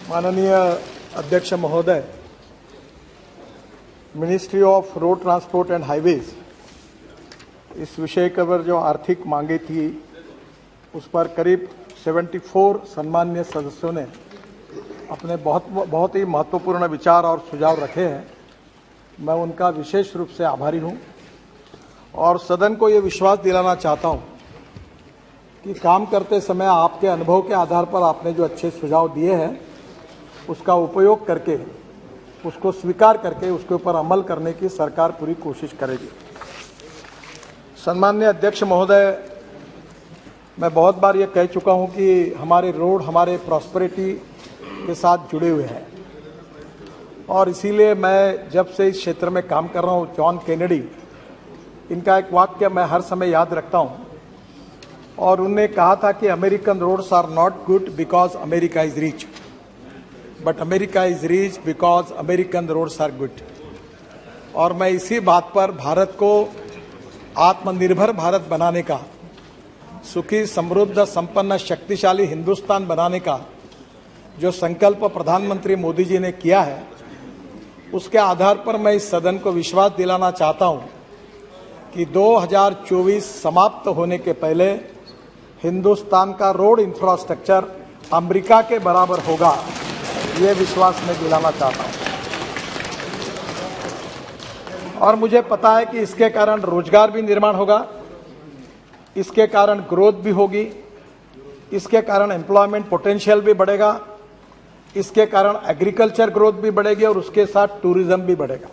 माननीय अध्यक्ष महोदय, ministry of road transport and highways इस विषय पर जो आर्थिक मांगे थी उस पर करीब 74 सम्माननीय सदस्यों ने अपने बहुत ही महत्वपूर्ण विचार और सुझाव रखे हैं। मैं उनका विशेष रूप से आभारी हूं और सदन को ये विश्वास दिलाना चाहता हूं कि काम करते समय आपके अनुभव के आधार पर आपने जो अच्छे सुझाव दिए हैं उसका उपयोग करके, उसको स्वीकार करके उसके ऊपर अमल करने की सरकार पूरी कोशिश करेगी। सम्माननीय अध्यक्ष महोदय, मैं बहुत बार ये कह चुका हूं कि हमारे रोड हमारे प्रॉस्पेरिटी के साथ जुड़े हुए हैं और इसीलिए मैं जब से इस क्षेत्र में काम कर रहा हूं, जॉन केनेडी, इनका एक वाक्य मैं हर समय याद रखता हूं और उन्होंने कहा था कि American roads are not good because America is rich, but America is rich because American roads are good. और मैं इसी बात पर भारत को आत्मनिर्भर भारत बनाने का, सुखी समृद्ध संपन्न शक्तिशाली हिंदुस्तान बनाने का जो संकल्प प्रधानमंत्री मोदी जी ने किया है, उसके आधार पर मैं इस सदन को विश्वास दिलाना चाहता हूं कि 2024 समाप्त होने के पहले हिंदुस्तान का रोड इंफ्रास्ट्रक्चर अमेरिका के बराबर होगा, ये विश्वास मैं दिलाना चाहता हूं। और मुझे पता है कि इसके कारण रोजगार भी निर्माण होगा, इसके कारण ग्रोथ भी होगी, इसके कारण एम्प्लॉयमेंट पोटेंशियल भी बढ़ेगा, इसके कारण एग्रीकल्चर ग्रोथ भी बढ़ेगी और उसके साथ टूरिज्म भी बढ़ेगा।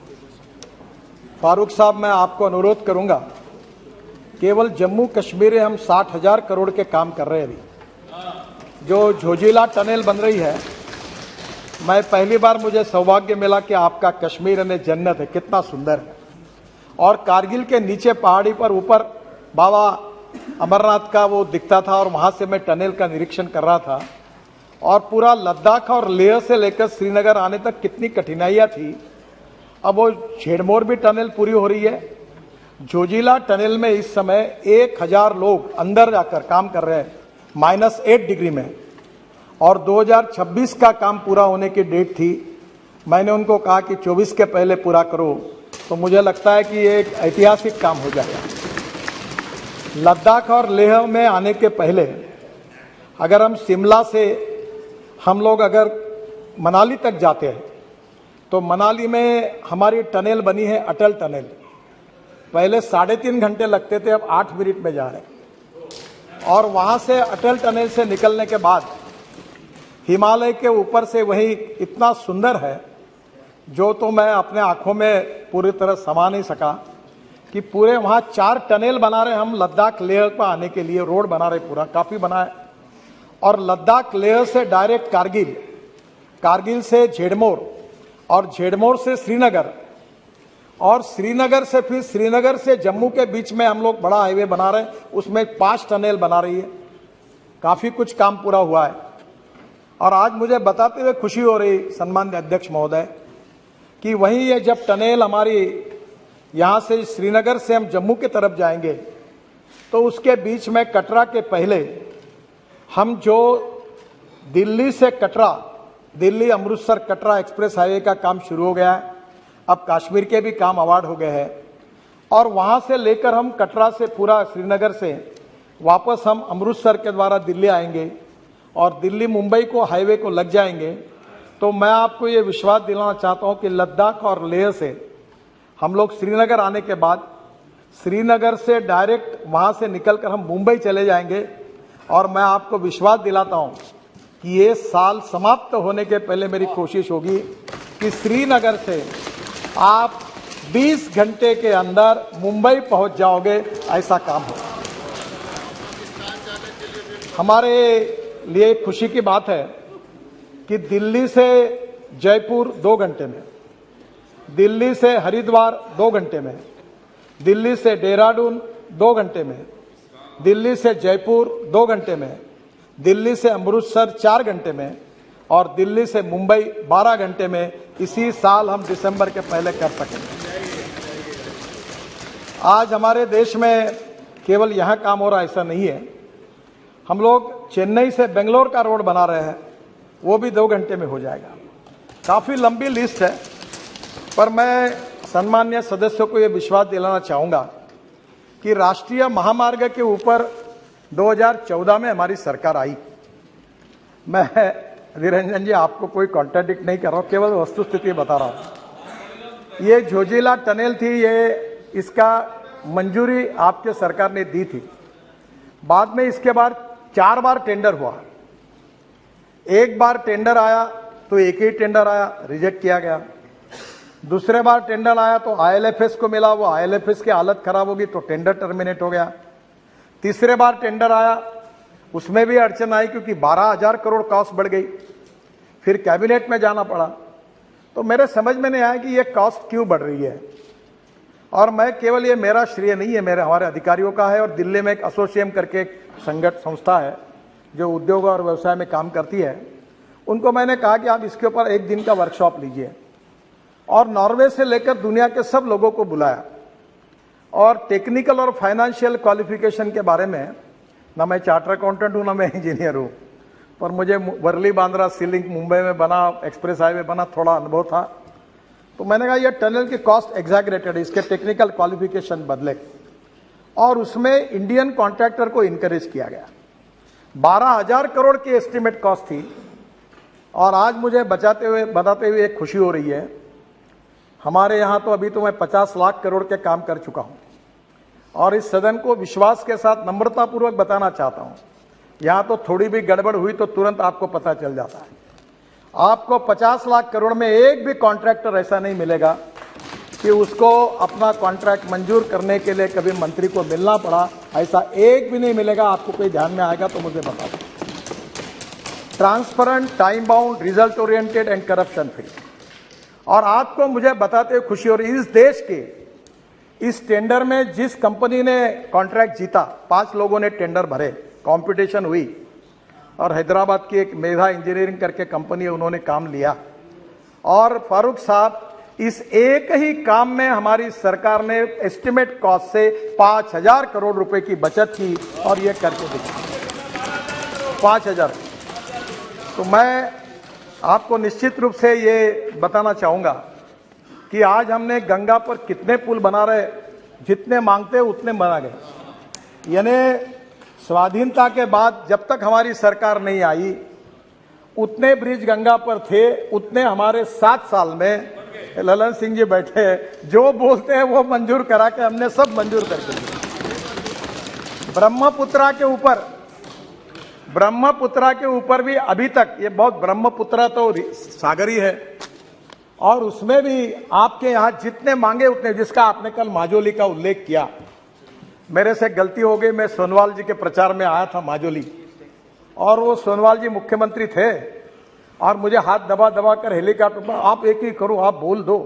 फारूक साहब, मैं आपको अनुरोध करूंगा, केवल जम्मू कश्मीर में हम 60,000 करोड़ के काम कर रहे हैं। अभी जो झोजिला टनल बन रही है, मैं पहली बार मुझे सौभाग्य मिला कि आपका कश्मीर में जन्नत है, कितना सुंदर है। और कारगिल के नीचे पहाड़ी पर ऊपर बाबा अमरनाथ का वो दिखता था और वहां से मैं टनल का निरीक्षण कर रहा था। और पूरा लद्दाख और लेह से लेकर श्रीनगर आने तक कितनी कठिनाइयां थी। अब वो झेड़मोर भी टनल पूरी हो रही है। जोजिला टनल में इस समय 1000 लोग अंदर जाकर काम कर रहे हैं -8 डिग्री में, और 2026 का काम पूरा होने की डेट थी। मैंने उनको कहा कि 24 के पहले पूरा करो, तो मुझे लगता है कि ये एक ऐतिहासिक काम हो जाएगा। लद्दाख और लेह में आने के पहले अगर हम शिमला से हम लोग अगर मनाली तक जाते हैं तो मनाली में हमारी टनल बनी है, अटल टनल। पहले 3.5 घंटे लगते थे, अब 8 मिनट में जा रहे हैं। और वहां से अटल टनल से निकलने के बाद हिमालय के ऊपर से वही इतना सुंदर है जो तो मैं अपने आंखों में पूरी तरह समा नहीं सका कि पूरे वहां 4 टनल बना रहे हम लद्दाख लेह पर आने के लिए, रोड बना रहे, पूरा काफी बना है। और लद्दाख लेह से डायरेक्ट कारगिल, कारगिल से झेड़मोर और झेड़मोर से श्रीनगर, और श्रीनगर से फिर श्रीनगर से जम्मू के बीच में हम लोग बड़ा हाईवे बना रहे हैं, उसमें 5 टनल बना रही है। काफी कुछ काम पूरा हुआ है। और आज मुझे बताते हुए खुशी हो रही सम्माननीय अध्यक्ष महोदय कि वहीं ये जब टनल हमारी यहां से श्रीनगर से हम जम्मू की तरफ जाएंगे तो उसके बीच में कटरा के पहले हम जो दिल्ली से कटरा, दिल्ली अमृतसर कटरा एक्सप्रेस हाईवे का काम शुरू हो गया है। अब कश्मीर के भी काम अवार्ड हो गए हैं और वहां से लेकर हम कटरा से पूरा श्रीनगर से वापस हम अमृतसर के द्वारा दिल्ली आएंगे और दिल्ली मुंबई को हाईवे को लग जाएंगे। तो मैं आपको ये विश्वास दिलाना चाहता हूं कि लद्दाख और लेह से हम लोग श्रीनगर आने के बाद श्रीनगर से डायरेक्ट वहां से निकलकर हम मुंबई चले जाएंगे। और मैं आपको विश्वास दिलाता हूं कि ये साल समाप्त होने के पहले मेरी कोशिश होगी कि श्रीनगर से आप 20 घंटे के अंदर मुंबई पहुंच जाओगे, ऐसा काम हो। हमारे लिए खुशी की बात है कि दिल्ली से जयपुर 2 घंटे में, दिल्ली से हरिद्वार 2 घंटे में, दिल्ली से देहरादून 2 घंटे में, दिल्ली से जयपुर 2 घंटे में, दिल्ली से अमृतसर 4 घंटे में और दिल्ली से मुंबई 12 घंटे में इसी साल हम दिसंबर के पहले कर सकेंगे। आज हमारे देश में केवल यहां काम हो रहा ऐसा नहीं है। हम लोग चेन्नई से बेंगलोर का रोड बना रहे हैं, वो भी 2 घंटे में हो जाएगा। काफ़ी लंबी लिस्ट है, पर मैं सम्मान्य सदस्यों को ये विश्वास दिलाना चाहूँगा कि राष्ट्रीय महामार्ग के ऊपर 2014 में हमारी सरकार आई। मैं निरंजन जी आपको कोई कॉन्ट्राडिक्ट नहीं कर रहा हूँ, केवल वस्तुस्थिति बता रहा हूँ। ये झोजिला टनल थी, ये इसका मंजूरी आपके सरकार ने दी थी। बाद में इसके बाद 4 बार टेंडर हुआ। एक बार टेंडर आया तो एक ही टेंडर आया, रिजेक्ट किया गया। दूसरे बार टेंडर आया तो आईएलएफएस को मिला, वो आईएलएफएस की हालत खराब होगी तो टेंडर टर्मिनेट हो गया। तीसरे बार टेंडर आया, उसमें भी अड़चन आई क्योंकि 12,000 करोड़ कॉस्ट बढ़ गई। फिर कैबिनेट में जाना पड़ा। तो मेरे समझ में नहीं आया कि ये कॉस्ट क्यों बढ़ रही है। और मैं केवल, ये मेरा श्रेय नहीं है, मेरे हमारे अधिकारियों का है। और दिल्ली में एक एसोसिएम करके एक संस्था है जो उद्योग और व्यवसाय में काम करती है, उनको मैंने कहा कि आप इसके ऊपर एक दिन का वर्कशॉप लीजिए। और नॉर्वे से लेकर दुनिया के सब लोगों को बुलाया और टेक्निकल और फाइनेंशियल क्वालिफिकेशन के बारे में, ना मैं चार्टर अकाउंटेंट हूँ ना मैं इंजीनियर हूँ, पर मुझे वर्ली बांद्रा सी लिंक मुंबई में बना, एक्सप्रेस हाईवे बना, थोड़ा अनुभव था। तो मैंने कहा ये टनल की कॉस्ट एग्जैगरेटेड है, इसके टेक्निकल क्वालिफिकेशन बदले। और उसमें इंडियन कॉन्ट्रैक्टर को इनकरेज किया गया। 12,000 करोड़ की एस्टिमेट कॉस्ट थी। और आज मुझे बताते हुए एक खुशी हो रही है, हमारे यहाँ तो अभी तो मैं 50 लाख करोड़ के काम कर चुका हूँ। और इस सदन को विश्वास के साथ नम्रतापूर्वक बताना चाहता हूँ, यहाँ तो थोड़ी भी गड़बड़ हुई तो तुरंत आपको पता चल जाता है। आपको 50 लाख करोड़ में एक भी कॉन्ट्रैक्टर ऐसा नहीं मिलेगा कि उसको अपना कॉन्ट्रैक्ट मंजूर करने के लिए कभी मंत्री को मिलना पड़ा, ऐसा एक भी नहीं मिलेगा। आपको कोई ध्यान में आएगा तो मुझे बता दो। Transparent, time bound, result oriented and corruption free. और आपको मुझे बताते हुए खुशी हो रही है, इस देश के इस टेंडर में जिस कंपनी ने कॉन्ट्रैक्ट जीता, 5 लोगों ने टेंडर भरे, कंपटीशन हुई और हैदराबाद की एक मेधा इंजीनियरिंग करके कंपनी है, उन्होंने काम लिया। और फारूक साहब, इस एक ही काम में हमारी सरकार ने एस्टिमेट कॉस्ट से 5,000 करोड़ रुपए की बचत की और ये करके दिखा 5,000। तो मैं आपको निश्चित रूप से ये बताना चाहूंगा कि आज हमने गंगा पर कितने पुल बना रहे, जितने मांगते उतने बना गए। यानी स्वाधीनता के बाद जब तक हमारी सरकार नहीं आई, उतने ब्रिज गंगा पर थे, उतने हमारे 7 साल में ललन सिंह जी बैठे हैं, जो बोलते हैं वो मंजूर करा के हमने सब मंजूर करके दिए। ब्रह्मपुत्रा के ऊपर भी अभी तक ये बहुत, ब्रह्मपुत्रा तो सागर ही है और उसमें भी आपके यहाँ जितने मांगे उतने, जिसका आपने कल माजोली का उल्लेख किया, मेरे से गलती हो गई। मैं सोनवाल जी के प्रचार में आया था माजोली, और वो सोनवाल जी मुख्यमंत्री थे और मुझे हाथ दबा दबा कर हेलीकॉप्टर पर, आप एक ही करो, आप बोल दो।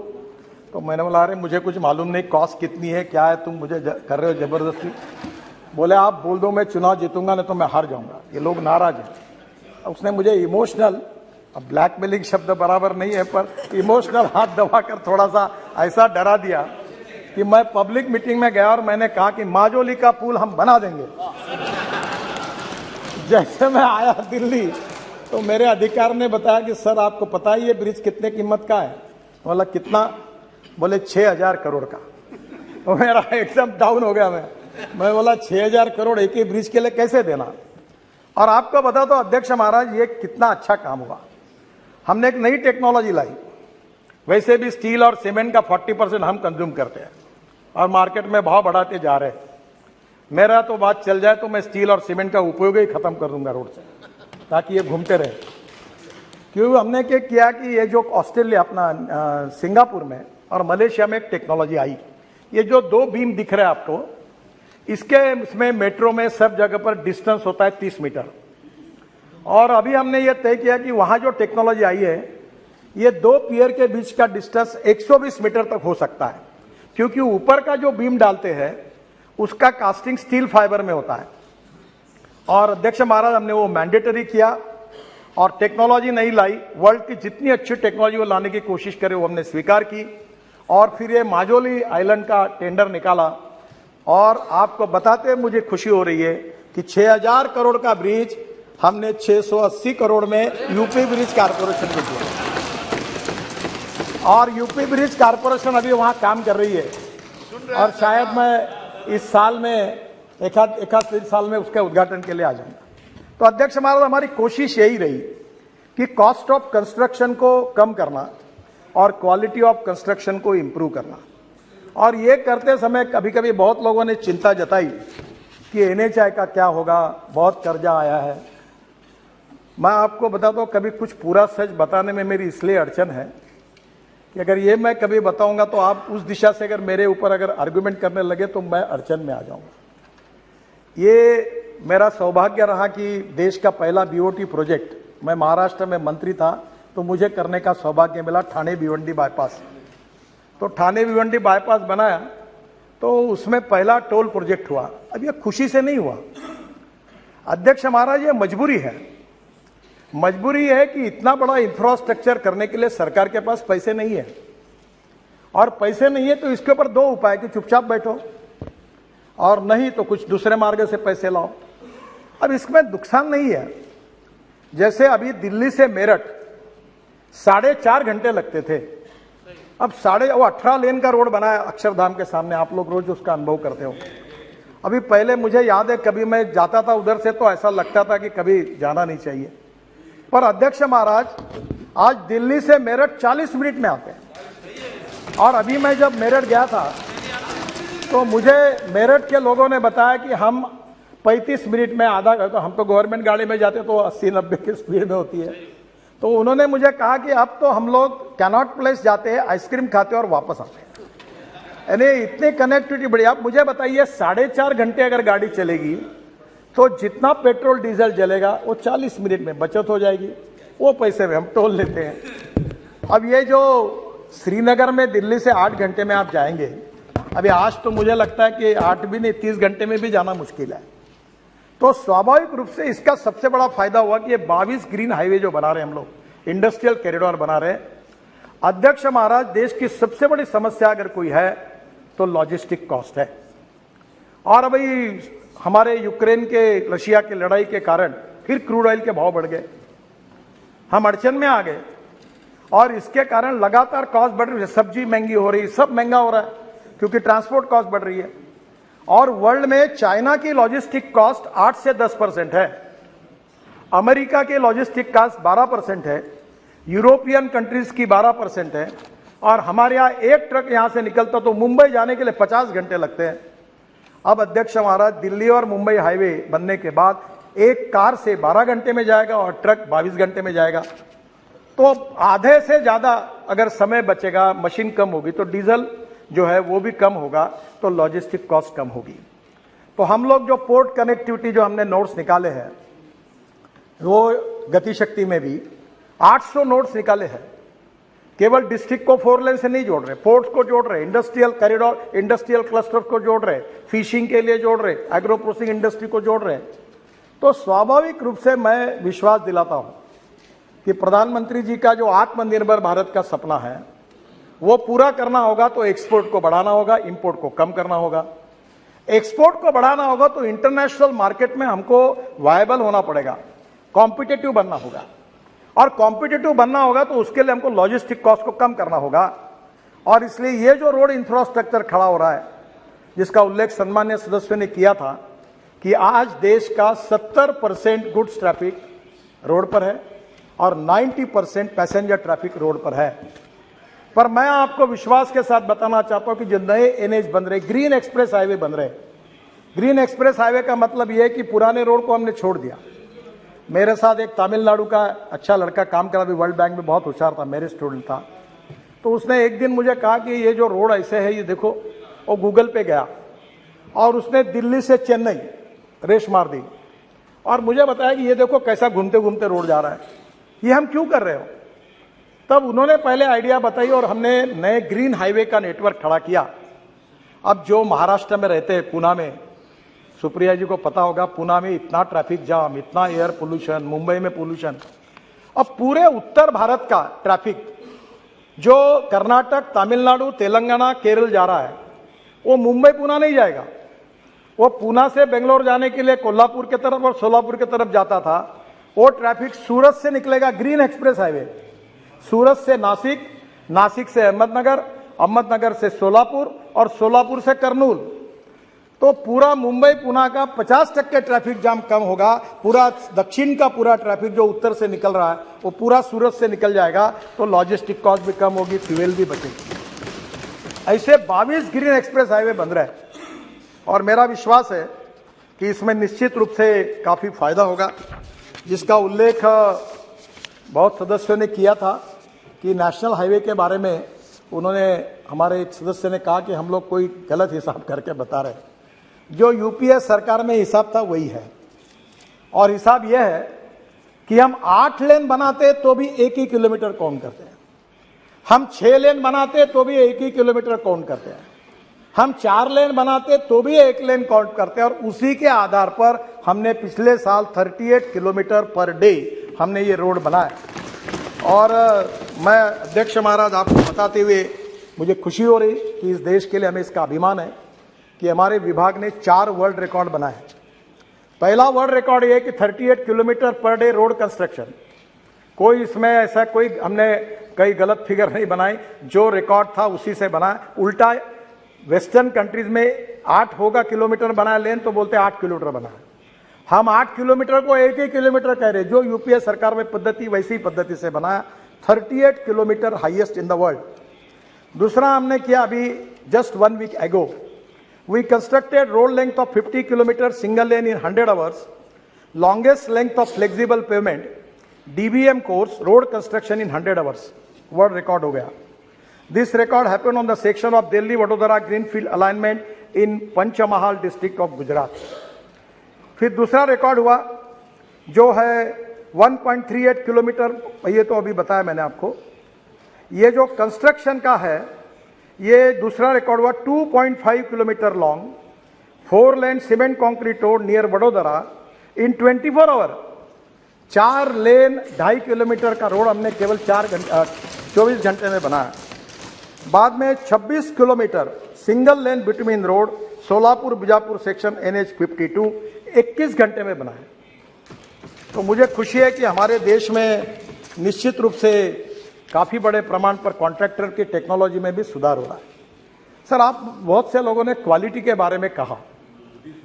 तो मैंने बोला अरे मुझे कुछ मालूम नहीं कॉस्ट कितनी है क्या है, तुम मुझे कर रहे हो जबरदस्ती। बोले आप बोल दो, मैं चुनाव जीतूंगा नहीं तो मैं हार जाऊंगा। ये लोग नाराज हैं। उसने मुझे इमोशनल, अब ब्लैकमेलिंग शब्द बराबर नहीं है, पर इमोशनल हाथ दबाकर थोड़ा सा ऐसा डरा दिया कि मैं पब्लिक मीटिंग में गया और मैंने कहा कि माजोली का पुल हम बना देंगे। जैसे मैं आया दिल्ली तो मेरे अधिकारी ने बताया कि सर आपको पता है ये ब्रिज कितने कीमत का है? बोला कितना? बोले 6,000 करोड़ का। तो मेरा एकदम डाउन हो गया। मैं बोला 6,000 करोड़ एक ही ब्रिज के लिए कैसे देना? और आपको बता दो अध्यक्ष महाराज, ये कितना अच्छा काम हुआ। हमने एक नई टेक्नोलॉजी लाई। वैसे भी स्टील और सीमेंट का 40% हम कंज्यूम करते हैं और मार्केट में भाव बढ़ाते जा रहे हैं। मेरा तो बात चल जाए तो मैं स्टील और सीमेंट का उपयोग ही खत्म कर दूंगा रोड से, ताकि ये घूमते रहे। क्यों हमने क्या किया कि ये जो ऑस्ट्रेलिया, अपना सिंगापुर में और मलेशिया में एक टेक्नोलॉजी आई, ये जो 2 बीम दिख रहे हैं आपको, इसमें मेट्रो में सब जगह पर डिस्टेंस होता है 30 मीटर। और अभी हमने ये तय किया कि वहां जो टेक्नोलॉजी आई है, ये 2 पियर के बीच का डिस्टेंस 120 मीटर तक हो सकता है, क्योंकि ऊपर का जो बीम डालते हैं उसका कास्टिंग स्टील फाइबर में होता है। और अध्यक्ष महाराज हमने वो मैंडेटरी किया और टेक्नोलॉजी नहीं लाई। वर्ल्ड की जितनी अच्छी टेक्नोलॉजी वो लाने की कोशिश करे वो हमने स्वीकार की। और फिर ये माजोली आइलैंड का टेंडर निकाला। और आपको बताते मुझे खुशी हो रही है कि 6,000 करोड़ का ब्रिज हमने 680 करोड़ में यूपी ब्रिज कारपोरेशन को दिया, और यूपी ब्रिज कारपोरेशन अभी वहां काम कर रही है, और शायद मैं इस साल में एक साल में उसके उद्घाटन के लिए आ जाऊंगा। तो अध्यक्ष महाराज, हमारी कोशिश यही रही कि कॉस्ट ऑफ कंस्ट्रक्शन को कम करना और क्वालिटी ऑफ कंस्ट्रक्शन को इंप्रूव करना। और ये करते समय कभी कभी बहुत लोगों ने चिंता जताई कि एनएचआई का क्या होगा, बहुत कर्जा आया है। मैं आपको बताता हूं, कभी कुछ पूरा सच बताने में मेरी इसलिए अड़चन है कि अगर ये मैं कभी बताऊंगा तो आप उस दिशा से अगर मेरे ऊपर अगर आर्गुमेंट करने लगे तो मैं अड़चन में आ जाऊंगा। ये मेरा सौभाग्य रहा कि देश का पहला बीओटी प्रोजेक्ट, मैं महाराष्ट्र में मंत्री था तो मुझे करने का सौभाग्य मिला, ठाणे भिवंडी बाईपास। तो ठाणे भिवंडी बाईपास बनाया तो उसमें पहला टोल प्रोजेक्ट हुआ। अब ये खुशी से नहीं हुआ अध्यक्ष महाराज, ये मजबूरी है। मजबूरी है कि इतना बड़ा इंफ्रास्ट्रक्चर करने के लिए सरकार के पास पैसे नहीं है, और पैसे नहीं है तो इसके ऊपर दो उपाय कि चुपचाप बैठो, और नहीं तो कुछ दूसरे मार्ग से पैसे लाओ। अब इसमें नुकसान नहीं है। जैसे अभी दिल्ली से मेरठ 4.5 घंटे लगते थे, अब 18 लेन का रोड बना है अक्षरधाम के सामने, आप लोग रोज उसका अनुभव करते हो। अभी पहले मुझे याद है कभी मैं जाता था उधर से तो ऐसा लगता था कि कभी जाना नहीं चाहिए, पर अध्यक्ष महाराज आज दिल्ली से मेरठ 40 मिनट में आते हैं। और अभी मैं जब मेरठ गया था तो मुझे मेरठ के लोगों ने बताया कि हम 35 मिनट में आधा, तो हम तो गवर्नमेंट गाड़ी में जाते तो 80-90 की स्पीड में होती है। तो उन्होंने मुझे कहा कि अब तो हम लोग कैनॉट प्लेस जाते हैं, आइसक्रीम खाते हैं और वापस आते हैं, यानी इतनी कनेक्टिविटी बढ़िया। आप मुझे बताइए 4.5 घंटे अगर गाड़ी चलेगी तो जितना पेट्रोल डीजल जलेगा वो 40 मिनट में बचत हो जाएगी, वो पैसे में हम टोल लेते हैं। अब ये जो श्रीनगर में दिल्ली से 8 घंटे में आप जाएंगे, अभी आज तो मुझे लगता है कि 8 भी नहीं 30 घंटे में भी जाना मुश्किल है। तो स्वाभाविक रूप से इसका सबसे बड़ा फायदा हुआ कि ये 22 ग्रीन हाईवे जो बना रहे हैं हम लोग, इंडस्ट्रियल कॉरिडोर बना रहे हैं। अध्यक्ष महाराज, देश की सबसे बड़ी समस्या अगर कोई है तो लॉजिस्टिक कॉस्ट है। और अभी हमारे यूक्रेन के रशिया की लड़ाई के कारण फिर क्रूड ऑयल के भाव बढ़ गए, हम अड़चन में आ गए, और इसके कारण लगातार कॉस्ट बढ़ रही है। सब्जी महंगी हो रही है, सब महंगा हो रहा है क्योंकि ट्रांसपोर्ट कॉस्ट बढ़ रही है। और वर्ल्ड में चाइना की लॉजिस्टिक कॉस्ट 8 से 10% है, अमेरिका की लॉजिस्टिक कॉस्ट 12% है, यूरोपियन कंट्रीज की 12% है, और हमारे यहाँ एक ट्रक यहां से निकलता तो मुंबई जाने के लिए 50 घंटे लगते हैं। अब अध्यक्ष महाराज, दिल्ली और मुंबई हाईवे बनने के बाद एक कार से 12 घंटे में जाएगा और ट्रक 22 घंटे में जाएगा, तो आधे से ज्यादा अगर समय बचेगा, मशीन कम होगी तो डीजल जो है वो भी कम होगा, तो लॉजिस्टिक कॉस्ट कम होगी। तो हम लोग जो पोर्ट कनेक्टिविटी जो हमने नोट्स निकाले हैं, वो गतिशक्ति में भी 800 नोट्स निकाले हैं। केवल डिस्ट्रिक्ट को 4 लेन से नहीं जोड़ रहे, पोर्ट्स को जोड़ रहे, इंडस्ट्रियल कॉरिडोर, इंडस्ट्रियल क्लस्टर को जोड़ रहे, फिशिंग के लिए जोड़ रहे, एग्रो प्रोसेसिंग इंडस्ट्री को जोड़ रहे। तो स्वाभाविक रूप से मैं विश्वास दिलाता हूं कि प्रधानमंत्री जी का जो आत्मनिर्भर भारत का सपना है वो पूरा करना होगा तो एक्सपोर्ट को बढ़ाना होगा, इंपोर्ट को कम करना होगा। एक्सपोर्ट को बढ़ाना होगा तो इंटरनेशनल मार्केट में हमको वायबल होना पड़ेगा, कॉम्पिटिटिव बनना होगा, और कॉम्पिटिटिव बनना होगा तो उसके लिए हमको लॉजिस्टिक कॉस्ट को कम करना होगा। और इसलिए ये जो रोड इंफ्रास्ट्रक्चर खड़ा हो रहा है, जिसका उल्लेख सम्मान्य सदस्यों ने किया था कि आज देश का 70% गुड्स ट्रैफिक रोड पर है और 90% पैसेंजर ट्रैफिक रोड पर है। पर मैं आपको विश्वास के साथ बताना चाहता हूं कि जो नए एनएच बन रहे, ग्रीन एक्सप्रेस हाईवे बन रहे, ग्रीन एक्सप्रेस हाईवे का मतलब यह है कि पुराने रोड को हमने छोड़ दिया। मेरे साथ एक तमिलनाडु का अच्छा लड़का काम करा, भी वर्ल्ड बैंक में बहुत होशियार था, मेरे स्टूडेंट था। तो उसने एक दिन मुझे कहा कि ये जो रोड ऐसे है, ये देखो, वो गूगल पे गया और उसने दिल्ली से चेन्नई रेस मार दी और मुझे बताया कि ये देखो कैसा घूमते घूमते रोड जा रहा है, ये हम क्यों कर रहे हो। तब उन्होंने पहले आइडिया बताई और हमने नए ग्रीन हाईवे का नेटवर्क खड़ा किया। अब जो महाराष्ट्र में रहते हैं, पूना में, सुप्रिया जी को पता होगा, पूना में इतना ट्रैफिक जाम, इतना एयर पोल्यूशन, मुंबई में पोल्यूशन। अब पूरे उत्तर भारत का ट्रैफिक जो कर्नाटक, तमिलनाडु, तेलंगाना, केरल जा रहा है, वो मुंबई पूना नहीं जाएगा। वो पूना से बेंगलोर जाने के लिए कोल्हापुर की तरफ और सोलापुर की तरफ जाता था, वो ट्रैफिक सूरत से निकलेगा, ग्रीन एक्सप्रेस हाईवे, सूरत से नासिक, नासिक से अहमदनगर, अहमदनगर से सोलापुर और सोलापुर से करनूल। तो पूरा मुंबई पुणे का 50% ट्रैफिक जाम कम होगा। पूरा दक्षिण का पूरा ट्रैफिक जो उत्तर से निकल रहा है वो पूरा सूरत से निकल जाएगा, तो लॉजिस्टिक कॉस्ट भी कम होगी, फ्यूल भी बचेगी। ऐसे 22 ग्रीन एक्सप्रेस हाईवे बन रहे हैं और मेरा विश्वास है कि इसमें निश्चित रूप से काफी फायदा होगा, जिसका उल्लेख बहुत सदस्यों ने किया था कि नेशनल हाईवे के बारे में उन्होंने, हमारे एक सदस्य ने कहा कि हम लोग कोई गलत हिसाब करके बता रहे हैं। जो यूपीए सरकार में हिसाब था वही है, और हिसाब यह है कि हम 8 लेन बनाते तो भी 1 ही किलोमीटर काउंट करते हैं, हम 6 लेन बनाते तो भी 1 ही किलोमीटर काउंट करते हैं, हम 4 लेन बनाते तो भी 1 लेन काउंट करते हैं। और उसी के आधार पर हमने पिछले साल 38 किलोमीटर पर डे हमने ये रोड बनाया। और मैं अध्यक्ष महाराज आपको बताते हुए मुझे खुशी हो रही कि इस देश के लिए हमें इसका अभिमान है कि हमारे विभाग ने 4 वर्ल्ड रिकॉर्ड बनाए हैं। पहला वर्ल्ड रिकॉर्ड ये कि 38 kilometre per day road construction, कोई इसमें ऐसा कोई हमने कई गलत फिगर नहीं बनाई, जो रिकॉर्ड था उसी से बनाया। उल्टा वेस्टर्न कंट्रीज में 8 होगा किलोमीटर बनाया लेन, तो बोलते 8 किलोमीटर बनाया। हम 8 किलोमीटर को 1 ही किलोमीटर कह रहे, जो यूपीए सरकार में पद्धति वैसी पद्धति से बनाया। 38 kilometre highest in the world. दूसरा हमने किया अभी just 1 week ago, we constructed road length of 50 kilometre single lane in 100 hours, longest length of flexible payment DBM course road construction in 100 hours, world record हो गया। This record happened on the section of Delhi Vadodara greenfield alignment in Panchmahal district of Gujarat. फिर दूसरा record हुआ जो है 1.38 kilometre, ये तो अभी बताया मैंने आपको। ये जो कंस्ट्रक्शन का है, ये दूसरा रिकॉर्ड हुआ 2.5 kilometre long 4 lane cement concrete road near Vadodara in 24 hour. 4 lane 2.5 kilometre का रोड हमने केवल 24 घंटे में बनाया। बाद में 26 kilometre single lane between road Solapur Bijapur section NH 52 21 घंटे में बनाया। तो मुझे खुशी है कि हमारे देश में निश्चित रूप से काफी बड़े प्रमाण पर कॉन्ट्रैक्टर की टेक्नोलॉजी में भी सुधार हो रहा है। सर, आप बहुत से लोगों ने क्वालिटी के बारे में कहा,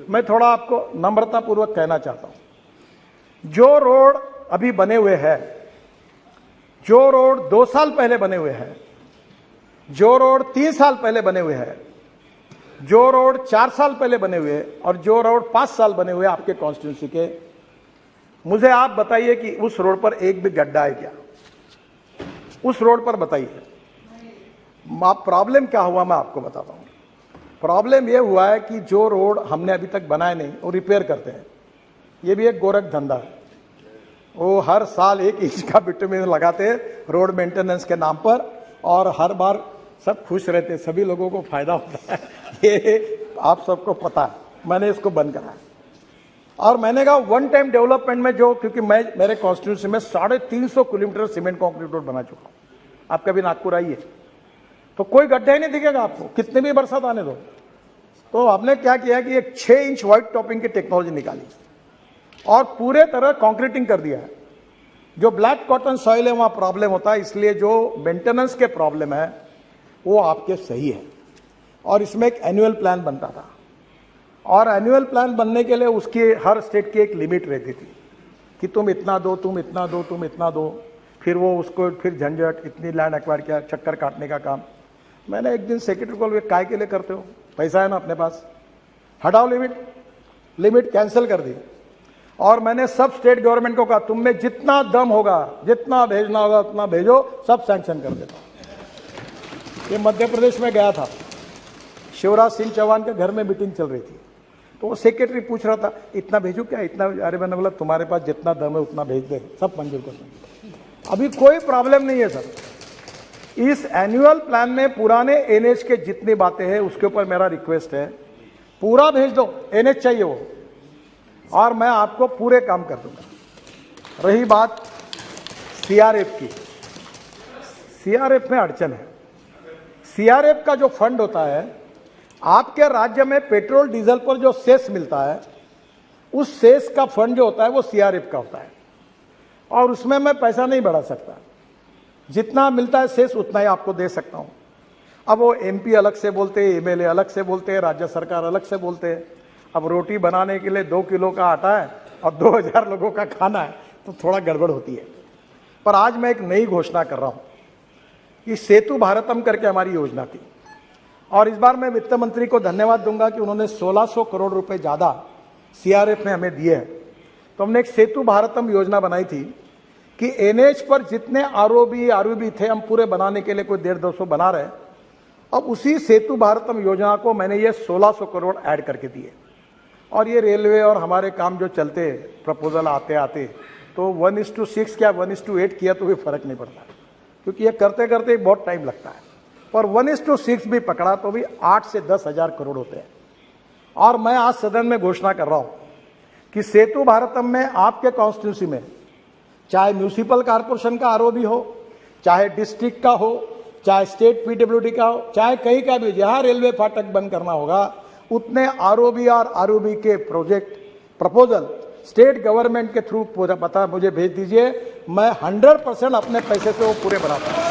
मैं थोड़ा आपको नम्रतापूर्वक कहना चाहता हूं। जो रोड अभी बने हुए हैं, जो रोड 2 साल पहले बने हुए हैं, जो रोड 3 साल पहले बने हुए हैं, जो रोड 4 साल पहले बने हुए और जो रोड 5 साल बने हुए आपके कॉन्स्टिट्यूंसी के, मुझे आप बताइए कि उस रोड पर एक भी गड्ढा है क्या? उस रोड पर बताइए। प्रॉब्लम क्या हुआ मैं आपको बताता हूं। प्रॉब्लम यह हुआ है कि जो रोड हमने अभी तक बनाए नहीं वो रिपेयर करते हैं। ये भी एक गोरख धंधा है। वो हर साल 1 इंच का बिटुमिन लगाते हैं रोड मेंटेनेंस के नाम पर, और हर बार सब खुश रहते हैं, सभी लोगों को फायदा होता है। ये आप सबको पता है। मैंने इसको बंद कराया और मैंने कहा वन टाइम डेवलपमेंट में जो, क्योंकि मैं मेरे कॉन्स्टिट्यूंसी में 350 किलोमीटर सीमेंट कॉन्क्रीट रोड बना चुका हूं। आप कभी नागपुर आइए तो कोई गड्ढा ही नहीं दिखेगा आपको, कितने भी बरसात आने दो। तो हमने क्या किया कि एक 6 इंच व्हाइट टॉपिंग की टेक्नोलॉजी निकाली और पूरे तरह कॉन्क्रीटिंग कर दिया है। जो ब्लैक कॉटन सॉइल है वहां प्रॉब्लम होता है, इसलिए जो मेंटेनेंस के प्रॉब्लम है वो आपके सही है। और इसमें एक एनुअल प्लान बनता था, और एनुअल प्लान बनने के लिए उसकी हर स्टेट की एक लिमिट रहती थी कि तुम इतना दो, तुम इतना दो, तुम इतना दो। फिर वो उसको फिर झंझट, इतनी लैंड एक्वायर किया, चक्कर काटने का काम। मैंने एक दिन सेक्रेटरी को, काय के लिए करते हो, पैसा है ना अपने पास, हटाओ लिमिट कैंसिल कर दी। और मैंने सब स्टेट गवर्नमेंट को कहा तुम में जितना दम होगा, जितना भेजना होगा उतना भेजो, सब सैंक्शन कर देता। ये मध्य प्रदेश में गया था, शिवराज सिंह चौहान के घर में मीटिंग चल रही थी, तो वो सेक्रेटरी पूछ रहा था इतना भेजो क्या, इतना। अरे मैंने बोला तुम्हारे पास जितना दम है उतना भेज दे, सब मंजूर कर देंगे। अभी कोई प्रॉब्लम नहीं है सर। इस एनुअल प्लान में पुराने एनएच के जितनी बातें हैं उसके ऊपर मेरा रिक्वेस्ट है, पूरा भेज दो। एनएच चाहिए वो, और मैं आपको पूरे काम कर दूंगा। रही बात सीआरएफ की, सीआरएफ में अड़चन है। सीआरएफ का जो फंड होता है, आपके राज्य में पेट्रोल डीजल पर जो सेस मिलता है, उस सेस का फंड जो होता है वो सीआरएफ का होता है। और उसमें मैं पैसा नहीं बढ़ा सकता। जितना मिलता है शेष उतना ही आपको दे सकता हूं। अब वो एमपी अलग से बोलते हैं, एमएलए अलग से बोलते हैं, राज्य सरकार अलग से बोलते हैं। अब रोटी बनाने के लिए 2 किलो का आटा है और 2000 लोगों का खाना है, तो थोड़ा गड़बड़ होती है। पर आज मैं एक नई घोषणा कर रहा हूं कि सेतु भारतम करके हमारी योजना थी, और इस बार मैं वित्त मंत्री को धन्यवाद दूंगा कि उन्होंने 1600 करोड़ रुपए ज्यादा सीआरएफ में हमें दिए हैं। तो हमने एक सेतु भारतम योजना बनाई थी कि एनएच पर जितने आरओबी थे हम पूरे बनाने के लिए कोई 150-200 बना रहे। अब उसी सेतु भारतम योजना को मैंने ये 1600 करोड़ ऐड करके दिए, और ये रेलवे और हमारे काम जो चलते प्रपोजल आते आते तो 1:6 क्या 1:8 किया तो भी फर्क नहीं पड़ता, क्योंकि ये करते करते बहुत टाइम लगता है। पर 1:6 भी पकड़ा तो भी 8 से 10 हजार करोड़ होते हैं। और मैं आज सदन में घोषणा कर रहा हूं कि सेतु भारतम में आपके कॉन्स्टिट्यूंसी में चाहे म्यूनिसिपल कॉर्पोरेशन का आरओबी हो, चाहे डिस्ट्रिक्ट का हो, चाहे स्टेट पीडब्ल्यूडी का हो, चाहे कहीं का भी, जहां रेलवे फाटक बंद करना होगा उतने आरओबी और आरओबी के प्रोजेक्ट प्रपोजल स्टेट गवर्नमेंट के थ्रू पता मुझे भेज दीजिए। मैं 100% अपने पैसे से वो पूरे बनाता हूं।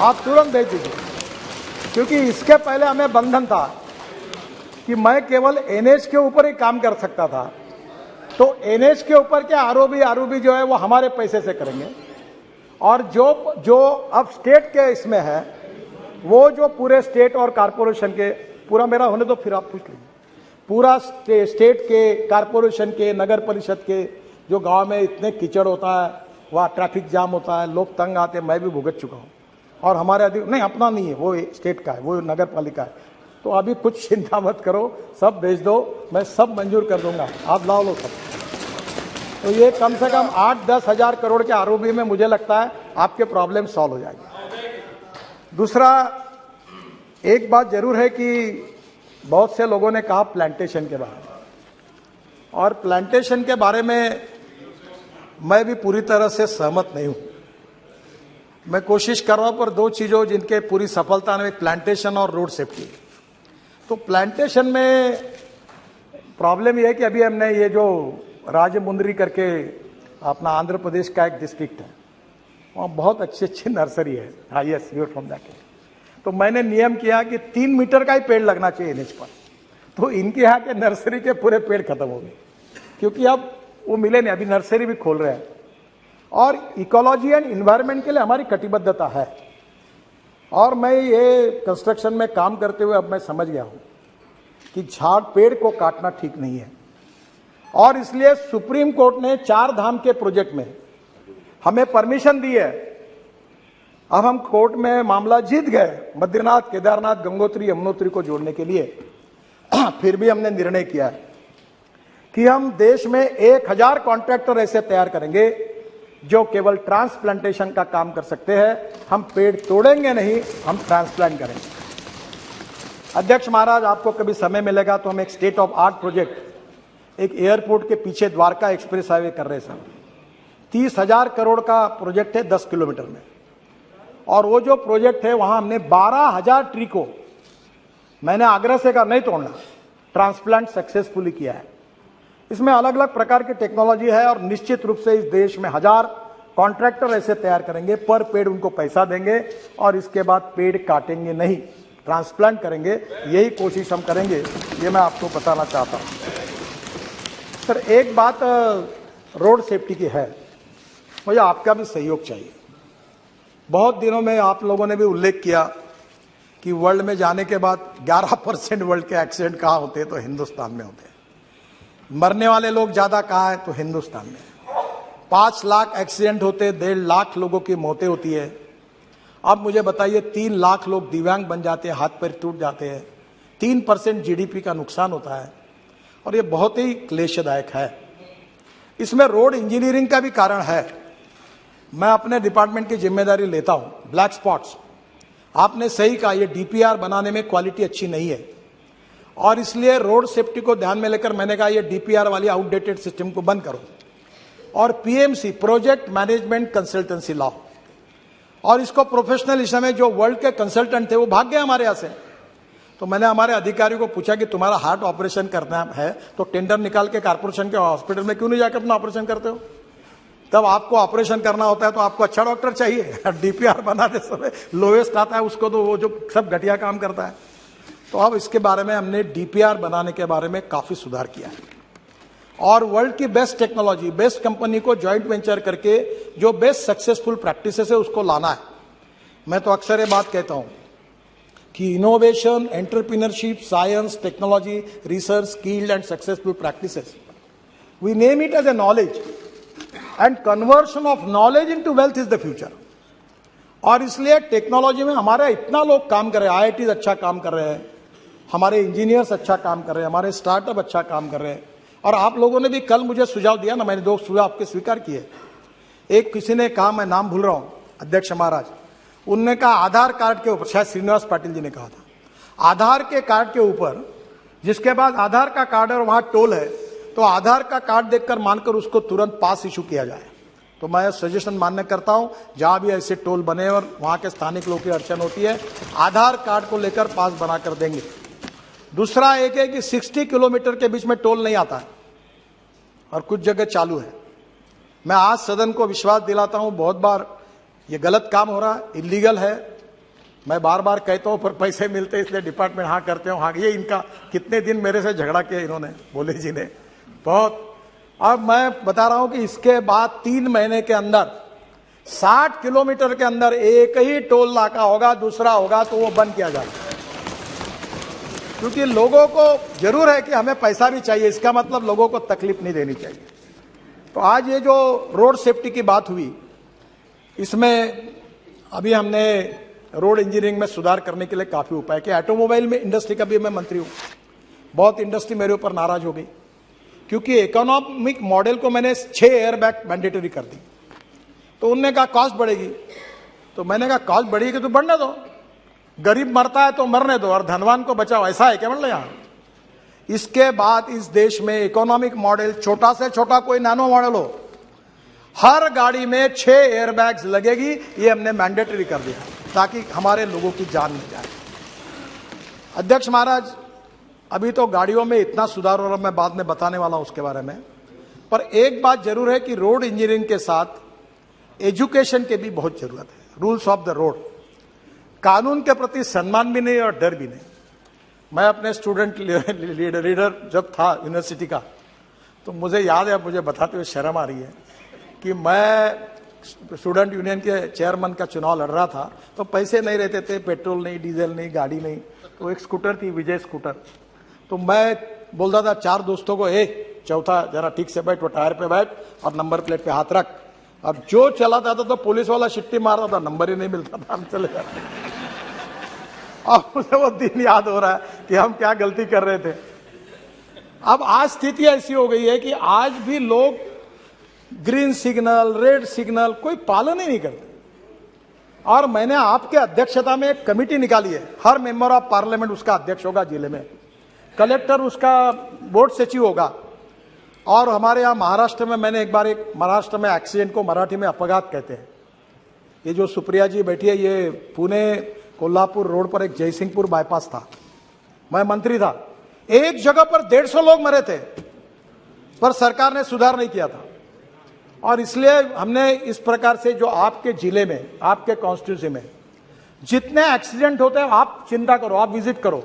आप तुरंत भेज दीजिए, क्योंकि इसके पहले हमें बंधन था कि मैं केवल एनएच के ऊपर ही काम कर सकता था। तो एनएच के ऊपर के आरओबी जो है वो हमारे पैसे से करेंगे, और जो अब स्टेट के इसमें है वो जो पूरे स्टेट और कारपोरेशन के, पूरा मेरा होने तो फिर आप पूछ लीजिए, पूरा स्टेट के, कारपोरेशन के, नगर परिषद के, जो गांव में इतने कीचड़ होता है, वहाँ ट्रैफिक जाम होता है, लोग तंग आते हैं, मैं भी भुगत चुका हूँ। और हमारे नहीं, अपना नहीं है, वो स्टेट का है, वो नगर पालिका है। तो अभी कुछ चिंता मत करो, सब भेज दो, मैं सब मंजूर कर दूंगा, आप लाओ लो सब। तो ये कम से कम 8-10 हजार करोड़ के आरओबी में मुझे लगता है आपके प्रॉब्लम सॉल्व हो जाएगी। दूसरा, एक बात जरूर है कि बहुत से लोगों ने कहा प्लांटेशन के बारे में, और प्लांटेशन के बारे में मैं भी पूरी तरह से सहमत नहीं हूं। मैं कोशिश कर रहा हूं, पर 2 चीजों जिनके पूरी सफलता में, प्लांटेशन और रोड सेफ्टी। तो प्लांटेशन में प्रॉब्लम यह है कि अभी हमने ये जो राजमुंदरी करके अपना आंध्र प्रदेश का एक डिस्ट्रिक्ट है, वहाँ बहुत अच्छी नर्सरी है। हाँ, yes, you are from that. तो मैंने नियम किया कि 3 मीटर का ही पेड़ लगना चाहिए एनएच पर। तो इनके यहाँ के नर्सरी के पूरे पेड़ खत्म हो गए, क्योंकि अब वो मिले नहीं। अभी नर्सरी भी खोल रहे हैं, और इकोलॉजी एंड इन्वायरमेंट के लिए हमारी कटिबद्धता है। और मैं ये कंस्ट्रक्शन में काम करते हुए अब मैं समझ गया हूं कि झाड़ पेड़ को काटना ठीक नहीं है, और इसलिए सुप्रीम कोर्ट ने 4 धाम के प्रोजेक्ट में हमें परमिशन दी है। अब हम कोर्ट में मामला जीत गए, बद्रीनाथ, केदारनाथ, गंगोत्री, यमुनोत्री को जोड़ने के लिए। फिर भी हमने निर्णय किया है कि हम देश में 1000 कॉन्ट्रैक्टर ऐसे तैयार करेंगे जो केवल ट्रांसप्लांटेशन का काम कर सकते हैं। हम पेड़ तोड़ेंगे नहीं, हम ट्रांसप्लांट करेंगे। अध्यक्ष महाराज, आपको कभी समय मिलेगा तो हम एक स्टेट ऑफ आर्ट प्रोजेक्ट, एक एयरपोर्ट के पीछे द्वारका एक्सप्रेस हाईवे कर रहे हैं सर। 30,000 करोड़ का प्रोजेक्ट है 10 किलोमीटर में, और वो जो प्रोजेक्ट है वहां हमने 12,000 ट्री को, मैंने आग्रह से कहा नहीं तोड़ना, ट्रांसप्लांट सक्सेसफुली किया है। इसमें अलग अलग प्रकार की टेक्नोलॉजी है, और निश्चित रूप से इस देश में 1000 कॉन्ट्रैक्टर ऐसे तैयार करेंगे, पर पेड़ उनको पैसा देंगे, और इसके बाद पेड़ काटेंगे नहीं, ट्रांसप्लांट करेंगे। यही कोशिश हम करेंगे, ये मैं आपको बताना चाहता हूं। सर, एक बात रोड सेफ्टी की है, मुझे आपका भी सहयोग चाहिए। बहुत दिनों में आप लोगों ने भी उल्लेख किया कि वर्ल्ड में जाने के बाद 11% वर्ल्ड के एक्सीडेंट कहाँ होते हैं, तो हिंदुस्तान में होते हैं। मरने वाले लोग ज्यादा कहाँ है, तो हिंदुस्तान में। 5 लाख एक्सीडेंट होते, 1.5 लाख लोगों की मौतें होती है। अब मुझे बताइए, 3 लाख लोग दिव्यांग बन जाते हैं, हाथ पैर टूट जाते हैं, 3% जीडीपी का नुकसान होता है, और ये बहुत ही क्लेशदायक है। इसमें रोड इंजीनियरिंग का भी कारण है। मैं अपने डिपार्टमेंट की जिम्मेदारी लेता हूं। ब्लैक स्पॉट्स, आपने सही कहा, ये डीपीआर बनाने में क्वालिटी अच्छी नहीं है, और इसलिए रोड सेफ्टी को ध्यान में लेकर मैंने कहा ये डीपीआर वाली आउटडेटेड सिस्टम को बंद करो, और पीएमसी, प्रोजेक्ट मैनेजमेंट कंसल्टेंसी लाओ, और इसको प्रोफेशनल। इस समय जो वर्ल्ड के कंसल्टेंट थे वो भाग गए हमारे यहां से, तो मैंने हमारे अधिकारियों को पूछा कि तुम्हारा हार्ट ऑपरेशन करना है तो टेंडर निकाल के कारपोरेशन के हॉस्पिटल में क्यों नहीं जाकर अपना ऑपरेशन करते हो? तब आपको ऑपरेशन करना होता है तो आपको अच्छा डॉक्टर चाहिए। डीपीआर बनाते समय लोएस्ट आता है उसको, तो वो जो सब घटिया काम करता है। तो अब इसके बारे में हमने डीपीआर बनाने के बारे में काफी सुधार किया है और वर्ल्ड की बेस्ट टेक्नोलॉजी, बेस्ट कंपनी को ज्वाइंट वेंचर करके जो बेस्ट सक्सेसफुल प्रैक्टिसेस है उसको लाना है। मैं तो अक्सर ये बात कहता हूं कि innovation, entrepreneurship, science, technology, research, skilled and successful practices, we name it as a knowledge and conversion of knowledge into wealth is the future. और इसलिए टेक्नोलॉजी में हमारे इतना लोग काम कर रहे हैं, आईआईटी अच्छा काम कर रहे हैं, हमारे इंजीनियर्स अच्छा काम कर रहे हैं, हमारे स्टार्टअप अच्छा काम कर रहे हैं। और आप लोगों ने भी कल मुझे सुझाव दिया ना, मैंने 2 सुझाव आपके स्वीकार किए। एक किसी ने कहा, मैं नाम भूल रहा हूं, अध्यक्ष महाराज, उनने कहा आधार कार्ड के ऊपर, शायद श्रीनिवास पाटिल जी ने कहा था, आधार के कार्ड के ऊपर, जिसके बाद आधार का कार्ड और वहां टोल है, तो आधार का कार्ड देखकर मानकर उसको तुरंत पास इशू किया जाए। तो मैं सजेशन मान्य करता हूं, जहां भी ऐसे टोल बने और वहां के स्थानिक लोगों की अड़चन होती है, आधार कार्ड को लेकर पास बनाकर देंगे। दूसरा एक है कि 60 किलोमीटर के बीच में टोल नहीं आता है और कुछ जगह चालू है। मैं आज सदन को विश्वास दिलाता हूं, बहुत बार ये गलत काम हो रहा है, इलीगल है। मैं बार बार कहता हूं पर पैसे मिलते इसलिए डिपार्टमेंट हाँ करते हो, हाँ। ये इनका कितने दिन मेरे से झगड़ा किया इन्होंने, बोले जी ने बहुत। अब मैं बता रहा हूं कि इसके बाद 3 महीने के अंदर 60 किलोमीटर के अंदर एक ही टोल नाका होगा, दूसरा होगा तो वो बंद किया जाएगा। क्योंकि लोगों को जरूर है कि हमें पैसा भी चाहिए, इसका मतलब लोगों को तकलीफ नहीं देनी चाहिए। तो आज ये जो रोड सेफ्टी की बात हुई, इसमें अभी हमने रोड इंजीनियरिंग में सुधार करने के लिए काफी उपाय किया। ऑटोमोबाइल में इंडस्ट्री का भी मैं मंत्री हूं, बहुत इंडस्ट्री मेरे ऊपर नाराज हो गई क्योंकि इकोनॉमिक मॉडल को मैंने 6 एयरबैग मैंडेटरी कर दी। तो उनने कहा कॉस्ट बढ़ेगी, तो मैंने कहा कॉस्ट बढ़ेगी तो बढ़ने दो, गरीब मरता है तो मरने दो और धनवान को बचाओ, ऐसा है क्या मतलब यहां? इसके बाद इस देश में इकोनॉमिक मॉडल, छोटा से छोटा कोई नैनो मॉडल हो, हर गाड़ी में 6 एयरबैग्स लगेगी, ये हमने मैंडेटरी कर दिया ताकि हमारे लोगों की जान न जाए। अध्यक्ष महाराज, अभी तो गाड़ियों में इतना सुधार हो रहा, मैं बाद में बताने वाला हूं उसके बारे में, पर एक बात जरूर है कि रोड इंजीनियरिंग के साथ एजुकेशन की भी बहुत जरूरत है। रूल्स ऑफ द रोड, कानून के प्रति सम्मान भी नहीं और डर भी नहीं। मैं अपने स्टूडेंट लीडर जब था यूनिवर्सिटी का, तो मुझे याद है, मुझे बताते हुए शर्म आ रही है कि मैं स्टूडेंट यूनियन के चेयरमैन का चुनाव लड़ रहा था, तो पैसे नहीं रहते थे, पेट्रोल नहीं, डीजल नहीं, गाड़ी नहीं, तो एक स्कूटर थी, विजय स्कूटर। तो मैं बोलता था 4 दोस्तों को, चौथा जरा ठीक से बैठ, वो टायर पे बैठ और नंबर प्लेट पे हाथ रख। अब जो चलाता था तो पुलिस वाला शिट्टी मारता था, नंबर ही नहीं मिलता था, हम चले जाते। अब मुझे वो दिन याद हो रहा है कि हम क्या गलती कर रहे थे। अब आज स्थिति ऐसी हो गई है कि आज भी लोग ग्रीन सिग्नल, रेड सिग्नल कोई पालन ही नहीं करते। और मैंने आपके अध्यक्षता में एक कमेटी निकाली है, हर मेंबर ऑफ पार्लियामेंट उसका अध्यक्ष होगा जिले में, कलेक्टर उसका बोर्ड सचिव होगा। और हमारे यहाँ महाराष्ट्र में, मैंने एक बार महाराष्ट्र में एक्सीडेंट को मराठी में अपघात कहते हैं, ये जो सुप्रिया जी बैठी है, ये पुणे कोल्हापुर रोड पर एक जयसिंहपुर बाईपास था, मैं मंत्री था, एक जगह पर 150 लोग मरे थे, पर सरकार ने सुधार नहीं किया था। और इसलिए हमने इस प्रकार से, जो आपके जिले में, आपके कॉन्स्टिट्यूंसी में जितने एक्सीडेंट होते हैं, आप चिंता करो, आप विजिट करो,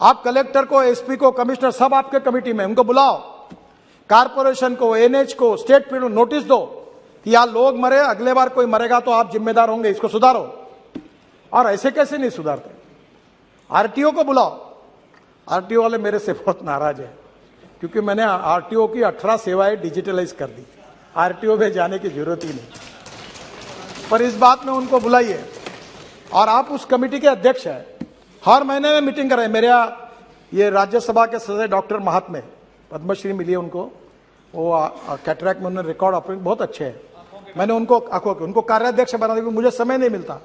आप कलेक्टर को, एसपी को, कमिश्नर, सब आपके कमेटी में, उनको बुलाओ, कारपोरेशन को, एनएच को, स्टेट फील्ड नोटिस दो कि यहां लोग मरे, अगले बार कोई मरेगा तो आप जिम्मेदार होंगे, इसको सुधारो। और ऐसे कैसे नहीं सुधारते? आरटीओ को बुलाओ। आरटीओ वाले मेरे से बहुत नाराज है क्योंकि मैंने आरटीओ की 18 सेवाएं डिजिटलाइज कर दी, आरटीओ में जाने की जरूरत ही नहीं। पर इस बात में उनको बुलाइए, और आप उस कमेटी के अध्यक्ष हैं, हर महीने में मीटिंग करें। मेरे यहाँ ये राज्यसभा के सदस्य डॉक्टर महात्मे, पद्मश्री मिली है उनको, वो कैटरैक्ट में उन्होंने रिकॉर्ड ऑपरेट बहुत अच्छे हैं, मैंने उनको कार्याध्यक्ष बना दिया, मुझे समय नहीं मिलता।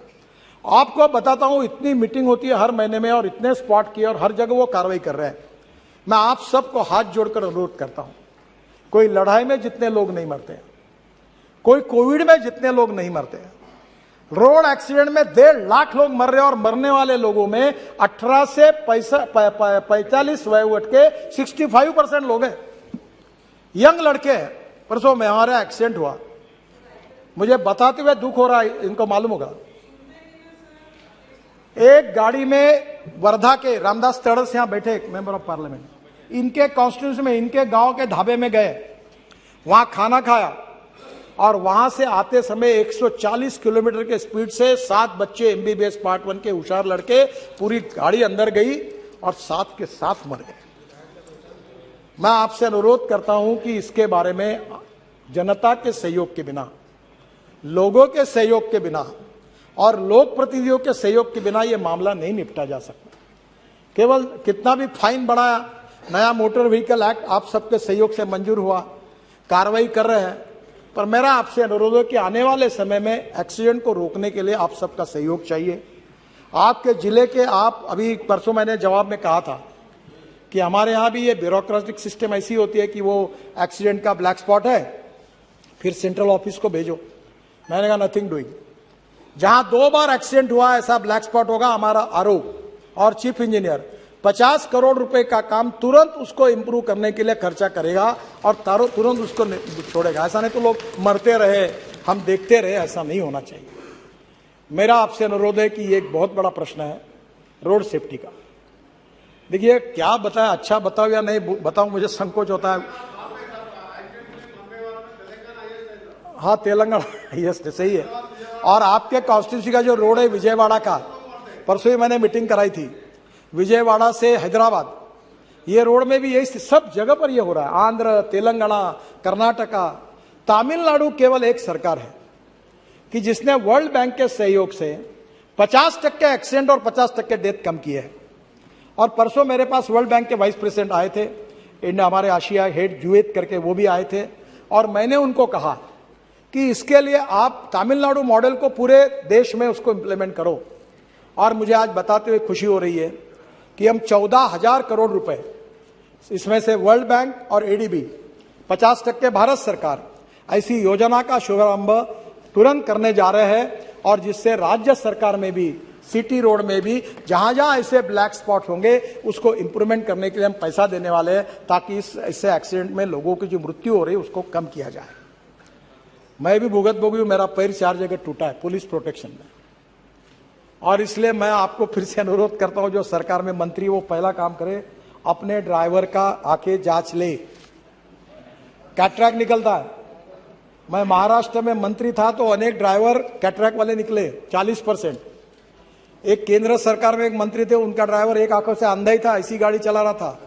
आपको बताता हूं, इतनी मीटिंग होती है हर महीने में और इतने स्पॉट किए और हर जगह वो कार्रवाई कर रहे हैं। मैं आप सबको हाथ जोड़कर अनुरोध करता हूं, कोई लड़ाई में जितने लोग नहीं मरते हैं, कोई कोविड में जितने लोग नहीं मरते हैं, रोड एक्सीडेंट में 1.5 लाख लोग मर रहे हैं और मरने वाले लोगों में 18 से 45 वयोवर्ष के 65% लोग हैं, यंग लड़के हैं। परसों में हमारा एक्सीडेंट हुआ, मुझे बताते हुए दुख हो रहा है, इनको मालूम होगा। एक गाड़ी में वर्धा के रामदास तड़स यहां बैठे मेंबर ऑफ पार्लियामेंट, इनके कॉन्स्टिट्यूंसी में, इनके गांव के ढाबे में गए, वहां खाना खाया और वहां से आते समय 140 किलोमीटर के स्पीड से 7 बच्चे एमबीबीएस पार्ट 1 के होशियार लड़के, पूरी गाड़ी अंदर गई और 7 के 7 मर गए। मैं आपसे अनुरोध करता हूं कि इसके बारे में जनता के सहयोग के बिना, लोगों के सहयोग के बिना और लोक प्रतिनिधियों के सहयोग के बिना यह मामला नहीं निपटा जा सकता। केवल कितना भी फाइन बढ़ाया, नया मोटर व्हीकल एक्ट आप सबके सहयोग से मंजूर हुआ, कार्रवाई कर रहे हैं, पर मेरा आपसे अनुरोध है कि आने वाले समय में एक्सीडेंट को रोकने के लिए आप सबका सहयोग चाहिए। आपके जिले के, आप अभी परसों मैंने जवाब में कहा था कि हमारे यहाँ भी ये ब्यूरोक्रेटिक सिस्टम ऐसी होती है कि वो एक्सीडेंट का ब्लैक स्पॉट है, फिर सेंट्रल ऑफिस को भेजो। मैंने कहा नथिंग डूइंग, जहां 2 बार एक्सीडेंट हुआ ऐसा ब्लैक स्पॉट होगा, हमारा आरओ और चीफ इंजीनियर 50 करोड़ रुपए का काम तुरंत उसको इंप्रूव करने के लिए खर्चा करेगा और तुरंत उसको छोड़ेगा। ऐसा नहीं तो लोग मरते रहे, हम देखते रहे, ऐसा नहीं होना चाहिए। मेरा आपसे अनुरोध है कि ये एक बहुत बड़ा प्रश्न है रोड सेफ्टी का। देखिए क्या बताएं, अच्छा बताओ या नहीं बताऊं, मुझे संकोच होता है। हाँ, तेलंगाना यस सही है। और आपके कॉन्स्टिट्यूंसी का जो रोड है विजयवाड़ा का, परसों ही मैंने मीटिंग कराई थी, विजयवाड़ा से हैदराबाद, ये रोड में भी यही सब जगह पर ये हो रहा है। आंध्र, तेलंगाना, कर्नाटका, तमिलनाडु केवल एक सरकार है कि जिसने वर्ल्ड बैंक के सहयोग से 50% एक्सीडेंट और 50% डेथ कम किए हैं। और परसों मेरे पास वर्ल्ड बैंक के वाइस प्रेसिडेंट आए थे, इंडिया हमारे आशिया हेड जुएत करके, वो भी आए थे, और मैंने उनको कहा कि इसके लिए आप तमिलनाडु मॉडल को पूरे देश में उसको इंप्लीमेंट करो। और मुझे आज बताते हुए खुशी हो रही है कि हम 14,000 करोड़ रुपए, इसमें से वर्ल्ड बैंक और एडीबी 50% भारत सरकार, ऐसी योजना का शुभारंभ तुरंत करने जा रहे हैं। और जिससे राज्य सरकार में भी, सिटी रोड में भी जहां जहां ऐसे ब्लैक स्पॉट होंगे उसको इंप्रूवमेंट करने के लिए हम पैसा देने वाले हैं, ताकि इससे एक्सीडेंट में लोगों की जो मृत्यु हो रही है उसको कम किया जाए। मैं भी भुगत भोगी हूं, मेरा पैर 4 जगह टूटा है पुलिस प्रोटेक्शन में, और इसलिए मैं आपको फिर से अनुरोध करता हूं, जो सरकार में मंत्री वो पहला काम करे, अपने ड्राइवर का आके जांच ले। कैटरैक्ट निकलता है, मैं महाराष्ट्र में मंत्री था तो अनेक ड्राइवर कैटरैक्ट वाले निकले 40%। एक केंद्र सरकार में एक मंत्री थे, उनका ड्राइवर एक आंखों से अंधा ही था, ऐसी गाड़ी चला रहा था।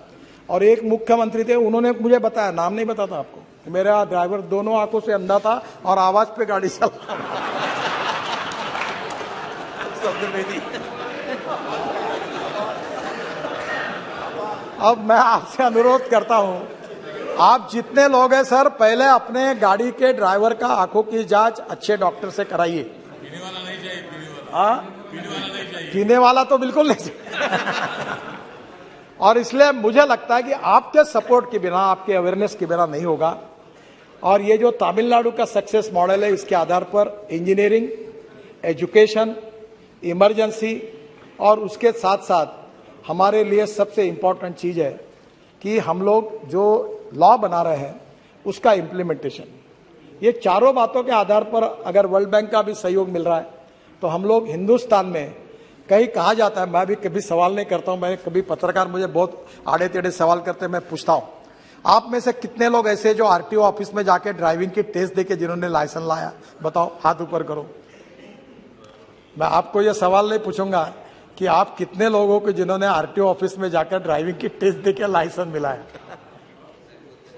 और एक मुख्यमंत्री थे, उन्होंने मुझे बताया, नाम नहीं बताता आपको, मेरा ड्राइवर दोनों आंखों से अंधा था और आवाज पे गाड़ी चला रहा अब मैं आपसे अनुरोध करता हूं, आप जितने लोग हैं सर, पहले अपने गाड़ी के ड्राइवर का आंखों की जांच अच्छे डॉक्टर से कराइए। पीने वाला नहीं चाहिए, पीने वाला तो बिल्कुल नहीं चाहिए। और इसलिए मुझे लगता है कि आपके सपोर्ट के बिना, आपके अवेयरनेस के बिना नहीं होगा। और ये जो तमिलनाडु का सक्सेस मॉडल है, इसके आधार पर इंजीनियरिंग, एजुकेशन, इमरजेंसी और उसके साथ साथ हमारे लिए सबसे इम्पोर्टेंट चीज है कि हम लोग जो लॉ बना रहे हैं उसका इम्प्लीमेंटेशन। ये चारों बातों के आधार पर अगर वर्ल्ड बैंक का भी सहयोग मिल रहा है तो हम लोग हिंदुस्तान में, कहीं कहा जाता है, मैं भी कभी सवाल नहीं करता हूं, मैं कभी पत्रकार मुझे बहुत आड़े टेढ़े सवाल करते हैं, मैं पूछता हूं, आप में से कितने लोग ऐसे जो आरटीओ ऑफिस में जाके ड्राइविंग की टेस्ट देके जिन्होंने लाइसेंस लाया, बताओ, हाथ ऊपर करो। मैं आपको यह सवाल नहीं पूछूंगा कि आप कितने लोगों को जिन्होंने आरटीओ ऑफिस में जाकर ड्राइविंग की टेस्ट देके लाइसेंस मिला है।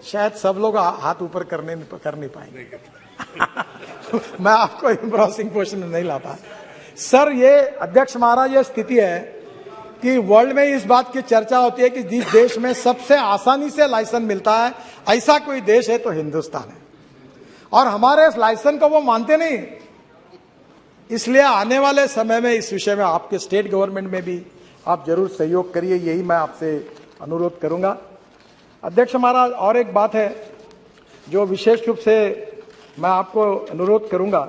शायद सब लोग हाथ ऊपर कर नहीं पाएंगे। मैं आपको एम्ब्रोसिंग क्वेश्चन नहीं लाता सर। ये अध्यक्ष महाराज, ये स्थिति है कि वर्ल्ड में इस बात की चर्चा होती है कि जिस देश में सबसे आसानी से लाइसेंस मिलता है, ऐसा कोई देश है तो हिंदुस्तान है। और हमारे इस लाइसेंस को वो मानते नहीं। इसलिए आने वाले समय में इस विषय में आपके स्टेट गवर्नमेंट में भी आप जरूर सहयोग करिए, यही मैं आपसे अनुरोध करूंगा। अध्यक्ष महाराज, और एक बात है जो विशेष रूप से मैं आपको अनुरोध करूंगा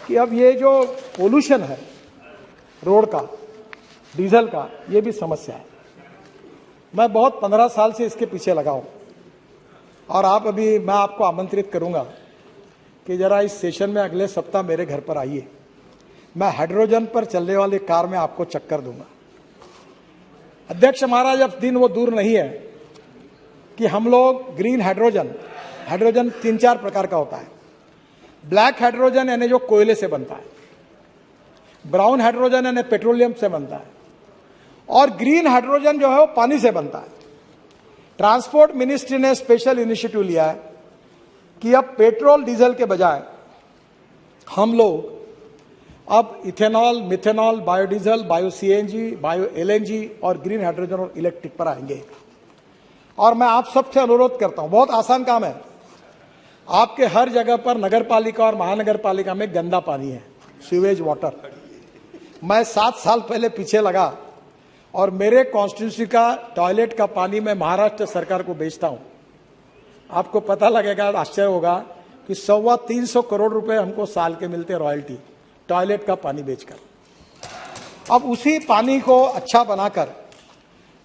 कि अब ये जो पोल्यूशन है रोड का, डीजल का, ये भी समस्या है। मैं बहुत 15 साल से इसके पीछे लगा हूं और मैं आपको आमंत्रित करूंगा कि जरा इस सेशन में अगले सप्ताह मेरे घर पर आइए। मैं हाइड्रोजन पर चलने वाली कार में आपको चक्कर दूंगा। अध्यक्ष महाराज, अब दिन वो दूर नहीं है कि हम लोग ग्रीन हाइड्रोजन 3-4 प्रकार का होता है। ब्लैक हाइड्रोजन यानी जो कोयले से बनता है, ब्राउन हाइड्रोजन यानी पेट्रोलियम से बनता है, और ग्रीन हाइड्रोजन जो है वो पानी से बनता है। ट्रांसपोर्ट मिनिस्ट्री ने स्पेशल इनिशिएटिव लिया है कि अब पेट्रोल डीजल के बजाय हम लोग अब ethanol, methanol, biodiesel, bio CNG, bio LNG और ग्रीन हाइड्रोजन और इलेक्ट्रिक पर आएंगे। और मैं आप सबसे अनुरोध करता हूं, बहुत आसान काम है। आपके हर जगह पर नगर पालिका और महानगर पालिका में गंदा पानी है, सीवेज वाटर। मैं 7 साल पहले पीछे लगा और मेरे कॉन्स्टिट्यूंसी का टॉयलेट का पानी मैं महाराष्ट्र सरकार को बेचता हूं। आपको पता लगेगा, आश्चर्य होगा कि 325 करोड़ रुपए हमको साल के मिलते रॉयल्टी टॉयलेट का पानी बेचकर। अब उसी पानी को अच्छा बनाकर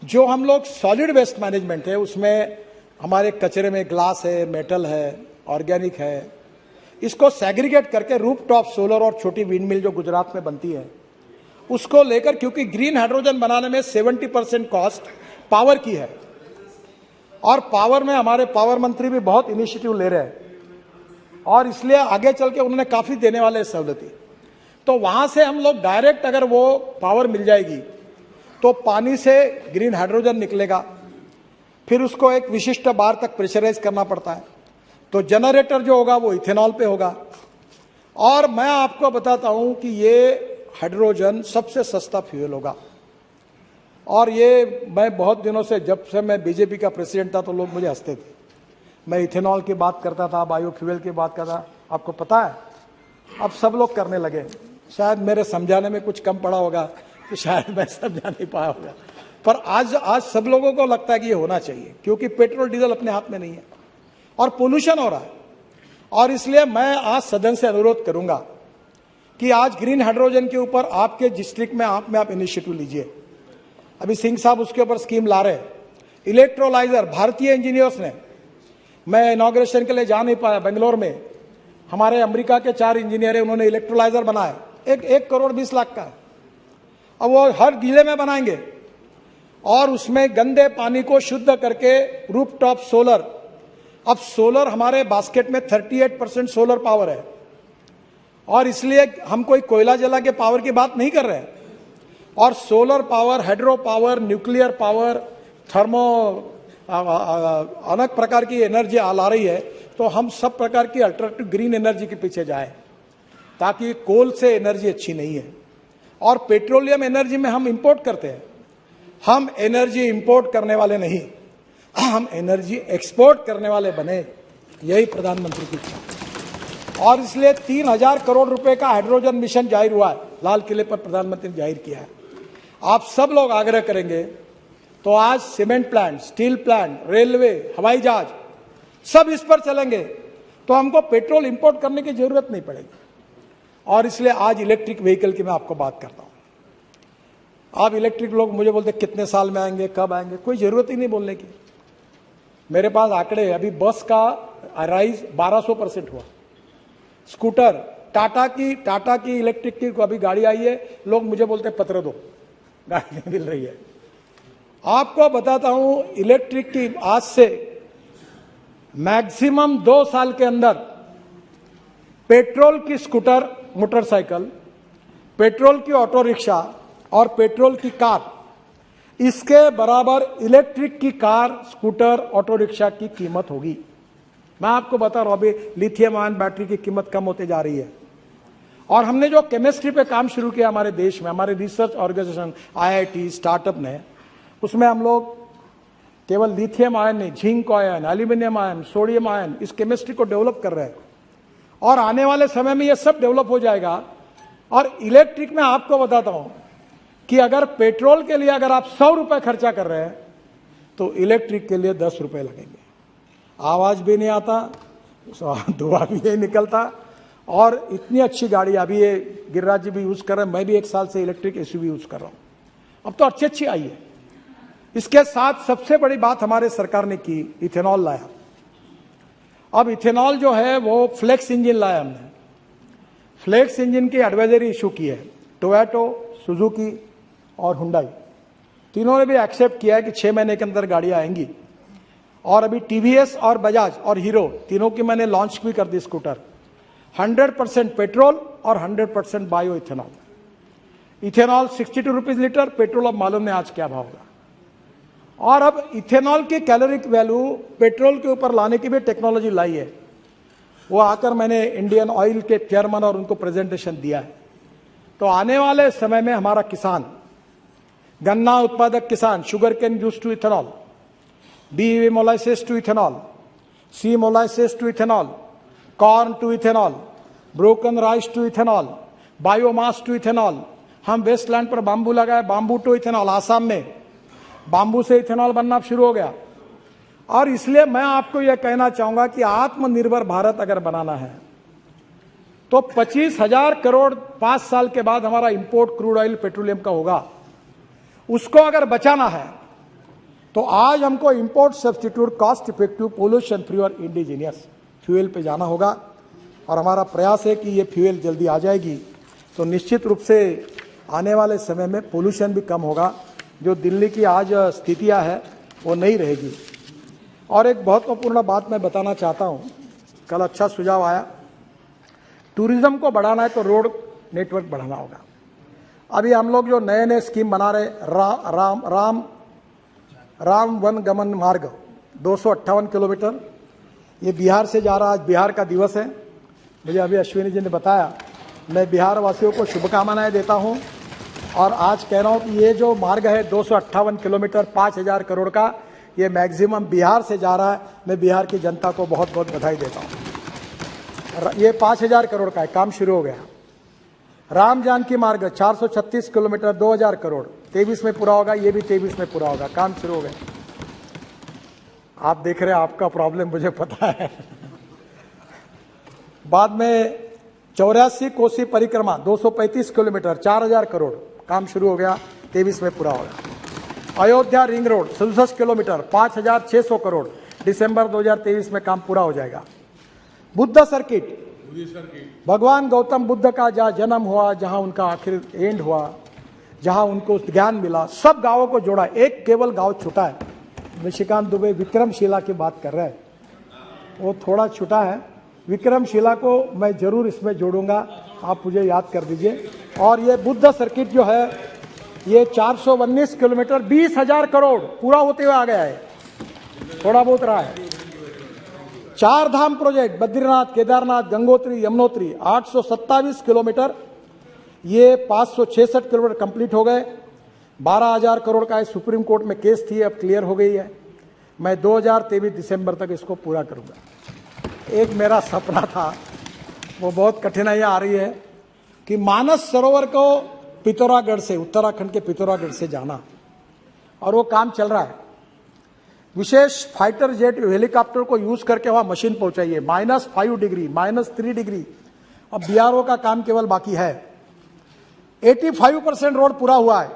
जो हम लोग सॉलिड वेस्ट मैनेजमेंट है, उसमें हमारे कचरे में ग्लास है, मेटल है, ऑर्गेनिक है, इसको सेग्रीगेट करके रूफटॉप सोलर और छोटी विंड मिल जो गुजरात में बनती है उसको लेकर, क्योंकि ग्रीन हाइड्रोजन बनाने में 70% कॉस्ट पावर की है और पावर में हमारे पावर मंत्री भी बहुत इनिशिएटिव ले रहे हैं और इसलिए आगे चल के उन्होंने काफी देने वाले सहूलतें। तो वहां से हम लोग डायरेक्ट अगर वो पावर मिल जाएगी तो पानी से ग्रीन हाइड्रोजन निकलेगा, फिर उसको एक विशिष्ट बार तक प्रेशराइज करना पड़ता है, तो जनरेटर जो होगा वो इथेनॉल पे होगा। और मैं आपको बताता हूं कि ये हाइड्रोजन सबसे सस्ता फ्यूल होगा। और ये मैं बहुत दिनों से, जब से मैं बीजेपी का प्रेसिडेंट था तो लोग मुझे हंसते थे। मैं इथेनॉल की बात करता था, बायोफ्यूल की बात करता था। आपको पता है अब सब लोग करने लगे। शायद मेरे समझाने में कुछ कम पड़ा होगा कि शायद मैं समझा नहीं पाया होगा, पर आज सब लोगों को लगता है कि ये होना चाहिए, क्योंकि पेट्रोल डीजल अपने हाथ में नहीं है और पोल्यूशन हो रहा है। और इसलिए मैं आज सदन से अनुरोध करूंगा कि आज ग्रीन हाइड्रोजन के ऊपर आपके डिस्ट्रिक्ट में आप इनिशिएटिव लीजिए। अभी सिंह साहब उसके ऊपर स्कीम ला रहे हैं। इलेक्ट्रोलाइजर भारतीय इंजीनियर्स ने, मैं इनॉग्रेशन के लिए जा नहीं पाया, बेंगलोर में हमारे अमेरिका के 4 इंजीनियर है, उन्होंने इलेक्ट्रोलाइजर बनाया, 1 करोड़ 20 लाख का। अब वो हर जिले में बनाएंगे और उसमें गंदे पानी को शुद्ध करके रूफटॉप सोलर, अब सोलर हमारे बास्केट में 38% सोलर पावर है और इसलिए हम कोई कोयला जला के पावर की बात नहीं कर रहे हैं। और solar power, hydro power, nuclear power, thermo अनेक प्रकार की एनर्जी ला रही है, तो हम सब प्रकार की अल्टरनेटिव ग्रीन एनर्जी के पीछे जाए, ताकि कोल से एनर्जी अच्छी नहीं है। और पेट्रोलियम एनर्जी में हम इंपोर्ट करते हैं। हम एनर्जी इंपोर्ट करने वाले नहीं, हम एनर्जी एक्सपोर्ट करने वाले बने, यही प्रधानमंत्री की इच्छा। और इसलिए 3000 करोड़ रुपए का हाइड्रोजन मिशन जाहिर हुआ है, लाल किले पर प्रधानमंत्री ने जाहिर किया है। आप सब लोग आग्रह करेंगे तो आज cement plant, steel plant, railway, हवाई जहाज सब इस पर चलेंगे, तो हमको पेट्रोल इंपोर्ट करने की जरूरत नहीं पड़ेगी। और इसलिए आज इलेक्ट्रिक व्हीकल की मैं आपको बात करता हूं। अब इलेक्ट्रिक लोग मुझे बोलते कितने साल में आएंगे, कब आएंगे, कोई जरूरत ही नहीं बोलने की। मेरे पास आंकड़े, अभी बस का राइज 1200% हुआ। स्कूटर, टाटा की इलेक्ट्रिक की अभी गाड़ी आई है, लोग मुझे बोलते पत्र दो, गाड़ी नहीं मिल रही है। आपको बताता हूं, इलेक्ट्रिक की आज से मैक्सिमम 2 साल के अंदर पेट्रोल की स्कूटर, मोटरसाइकिल, पेट्रोल की ऑटो रिक्शा और पेट्रोल की कार, इसके बराबर इलेक्ट्रिक की कार, स्कूटर, ऑटो रिक्शा की कीमत होगी। मैं आपको बता रहा हूं, अभी लिथियम आयन बैटरी की कीमत कम होते जा रही है। और हमने जो केमिस्ट्री पे काम शुरू किया हमारे देश में, हमारे रिसर्च ऑर्गेनाइजेशन, IIT, स्टार्टअप ने, उसमें हम लोग केवल लिथियम आयन नहीं, zinc ion, aluminium ion, sodium ion, इस केमिस्ट्री को डेवलप कर रहे हैं। और आने वाले समय में ये सब डेवलप हो जाएगा। और इलेक्ट्रिक में आपको बताता हूं कि अगर पेट्रोल के लिए अगर आप 100 रुपए खर्चा कर रहे हैं तो इलेक्ट्रिक के लिए 10 रुपए लगेंगे। आवाज भी नहीं आता, धुआं भी नहीं निकलता और इतनी अच्छी गाड़ी अभी ये गिरिराज जी भी यूज कर रहे हैं, मैं भी 1 साल से इलेक्ट्रिक एसयूवी यूज कर रहा हूं। अब तो अच्छी आई है। इसके साथ सबसे बड़ी बात हमारे सरकार ने की, इथेनॉल लाया। अब इथेनॉल जो है वो फ्लेक्स इंजन लाया हमने। फ्लेक्स इंजन की एडवाइजरी इशू की है टोयोटा, सुजुकी और हुंडई, तीनों ने भी एक्सेप्ट किया है कि 6 महीने के अंदर गाड़ियां आएंगी। और अभी टीवीएस और बजाज और हीरो तीनों की मैंने लॉन्च भी कर दी स्कूटर। 100% पेट्रोल और 100% bio ethanol. Ethanol 62 rupees litre, petrol अब मालूम नहीं आज क्या भाव होगा। और अब इथेनॉल की कैलोरिक वैल्यू पेट्रोल के ऊपर लाने की भी टेक्नोलॉजी लाई है। वो आकर मैंने इंडियन ऑयल के चेयरमैन और उनको प्रेजेंटेशन दिया है। तो आने वाले समय में हमारा किसान, गन्ना उत्पादक किसान, sugarcane juice to ethanol, B molasses to ethanol, C molasses to ethanol, corn to ethanol, broken rice to ethanol, biomass to ethanol. हम वेस्टलैंड पर बांबू लगाए, बांबू टू इथेनॉल। आसाम में बांबू से इथेनॉल बनना शुरू हो गया। और इसलिए मैं आपको यह कहना चाहूंगा कि आत्मनिर्भर भारत अगर बनाना है तो 25,000 करोड़ 5 साल के बाद हमारा इंपोर्ट क्रूड ऑयल पेट्रोलियम का होगा। उसको अगर बचाना है तो आज हमको import substitute, cost effective, pollution free और इंडिजीनियस फ्यूल पे जाना होगा। और हमारा प्रयास है कि ये फ्यूल जल्दी आ जाएगी तो निश्चित रूप से आने वाले समय में पोल्यूशन भी कम होगा। जो दिल्ली की आज स्थितियां है वो नहीं रहेगी। और एक बहुत महत्वपूर्ण बात मैं बताना चाहता हूं, कल अच्छा सुझाव आया, टूरिज्म को बढ़ाना है तो रोड नेटवर्क बढ़ाना होगा। अभी हम लोग जो नए नए स्कीम बना रहे, राम वन गमन मार्ग 258 किलोमीटर, ये बिहार से जा रहा। आज बिहार का दिवस है, मुझे अभी अश्विनी जी ने बताया। मैं बिहार वासियों को शुभकामनाएं देता हूं। और आज कह रहा हूं कि ये जो मार्ग है 258 किलोमीटर 5,000 करोड़ का, ये मैक्सिमम बिहार से जा रहा है। मैं बिहार की जनता को बहुत बहुत बधाई देता हूं। ये 5,000 करोड़ का है, काम शुरू हो गया। राम जानकी मार्ग 436 किलोमीटर 2,000 करोड़, 23 में पूरा होगा। ये भी 23 में पूरा होगा, काम शुरू हो गया। आप देख रहे हैं, आपका प्रॉब्लम मुझे पता है। बाद में 84 कोसी परिक्रमा 235 किलोमीटर 4,000 करोड़, काम शुरू हो गया, 23 में पूरा होगा। Ayodhya ring road 67 kilometre 5,600 crore, दिसंबर 2023 में काम पूरा हो जाएगा। बुद्ध सर्किट, भगवान गौतम बुद्ध का जहाँ जन्म हुआ, जहाँ उनका आखिर एंड हुआ, जहाँ उनको ज्ञान मिला, सब गांवों को जोड़ा। एक केवल गांव छूटा है, निशिकांत दुबे विक्रमशिला की बात कर रहे हैं, वो थोड़ा छूटा है। विक्रमशिला को मैं जरूर इसमें जोड़ूंगा, आप मुझे याद कर दीजिए। और ये बुद्ध सर्किट जो है ये 419 किलोमीटर 20,000 करोड़ पूरा होते हुए आ गया है, थोड़ा बहुत रहा है। 4 धाम प्रोजेक्ट बद्रीनाथ, केदारनाथ, गंगोत्री, यमुनोत्री 827 किलोमीटर, ये 566 किलोमीटर कंप्लीट हो गए। 12,000 करोड़ का सुप्रीम कोर्ट में केस थी, अब क्लियर हो गई है। मैं 2023 दिसंबर तक इसको पूरा करूंगा। एक मेरा सपना था, वो बहुत कठिनाइयां आ रही है कि मानस सरोवर को पिथौरागढ़ से, उत्तराखंड के पिथौरागढ़ से जाना, और वो काम चल रहा है। विशेष फाइटर जेट हेलीकॉप्टर को यूज करके वहां मशीन पहुंचाइए। -5 degree, -3 degree. अब बीआरओ का काम केवल बाकी है। 85% रोड पूरा हुआ है।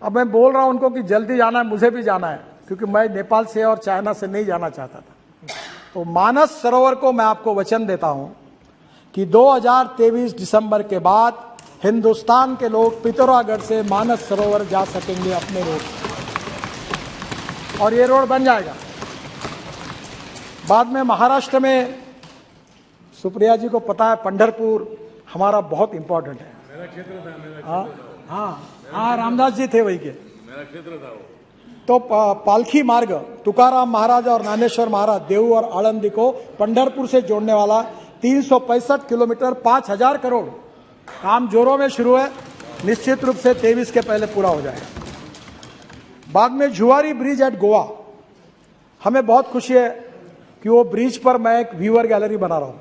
अब मैं बोल रहा हूं उनको कि जल्दी जाना है, मुझे भी जाना है, क्योंकि मैं नेपाल से और चाइना से नहीं जाना चाहता था। तो मानस सरोवर को मैं आपको वचन देता हूं कि 2023 दिसंबर के बाद हिंदुस्तान के लोग पिथौरागढ़ से मानस सरोवर जा सकेंगे अपने रोड, और ये रोड बन जाएगा। बाद में महाराष्ट्र में, सुप्रिया जी को पता है, पंढरपुर हमारा बहुत इंपॉर्टेंट है। मेरा क्षेत्र था, हाँ, रामदास जी थे वही के, मेरा क्षेत्र था वो। तो पालखी मार्ग तुकाराम महाराज और ज्ञानेश्वर महाराज, देव और आळंदी को पंढरपुर से जोड़ने वाला 365 किलोमीटर 5,000 करोड़, काम जोरों में शुरू है। निश्चित रूप से 23 के पहले पूरा हो जाएगा। बाद में जुआरी ब्रिज एट गोवा, हमें बहुत खुशी है कि वो ब्रिज पर मैं एक व्यूअर गैलरी बना रहा हूं,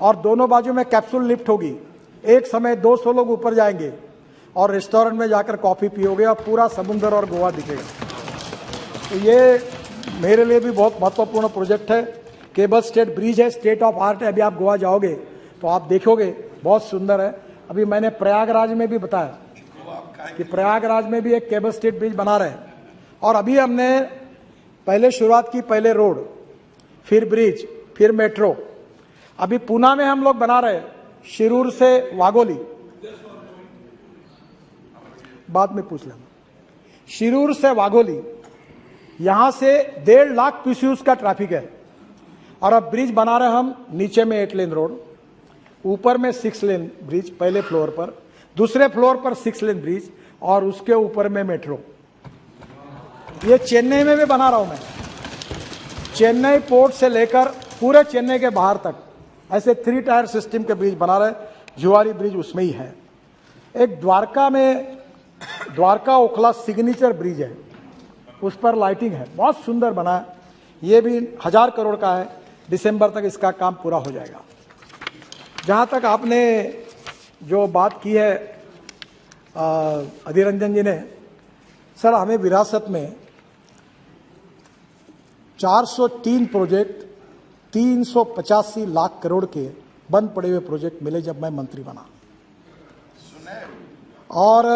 और दोनों बाजू में कैप्सूल लिफ्ट होगी। एक समय 200 लोग ऊपर जाएंगे और रेस्टोरेंट में जाकर कॉफी पियोगे और पूरा समुद्र और गोवा दिखेगा। तो ये मेरे लिए भी बहुत महत्वपूर्ण प्रोजेक्ट है। केबल स्टेट ब्रिज है, स्टेट ऑफ आर्ट है। अभी आप गोवा जाओगे तो आप देखोगे बहुत सुंदर है। अभी मैंने प्रयागराज में भी बताया कि प्रयागराज में भी एक केबल स्टेट ब्रिज बना रहे हैं। और अभी हमने पहले शुरुआत की, पहले रोड, फिर ब्रिज, फिर मेट्रो। अभी पूना में हम लोग बना रहे हैं, शिरूर से वाघोली, बाद में पूछ लेना, शिरूर से वाघोली, यहां से 1.5 लाख पीसीयूस का ट्रैफिक है। और अब ब्रिज बना रहे हम, नीचे में 8 लेन रोड, ऊपर में 6 लेन ब्रिज, पहले फ्लोर पर, दूसरे फ्लोर पर 6 लेन ब्रिज, और उसके ऊपर में मेट्रो। ये चेन्नई में भी बना रहा हूं मैं, चेन्नई पोर्ट से लेकर पूरे चेन्नई के बाहर तक ऐसे 3 टायर सिस्टम के ब्रिज बना रहे। जुआरी ब्रिज उसमें ही है। एक द्वारका में, द्वारका ओखला सिग्नेचर ब्रिज है, उस पर लाइटिंग है, बहुत सुंदर बना है। ये भी 1000 करोड़ का है, दिसंबर तक इसका काम पूरा हो जाएगा। जहां तक आपने जो बात की है अधीर रंजन जी ने, सर हमें विरासत में 403 प्रोजेक्ट 385 लाख करोड़ के बंद पड़े हुए प्रोजेक्ट मिले जब मैं मंत्री बना, और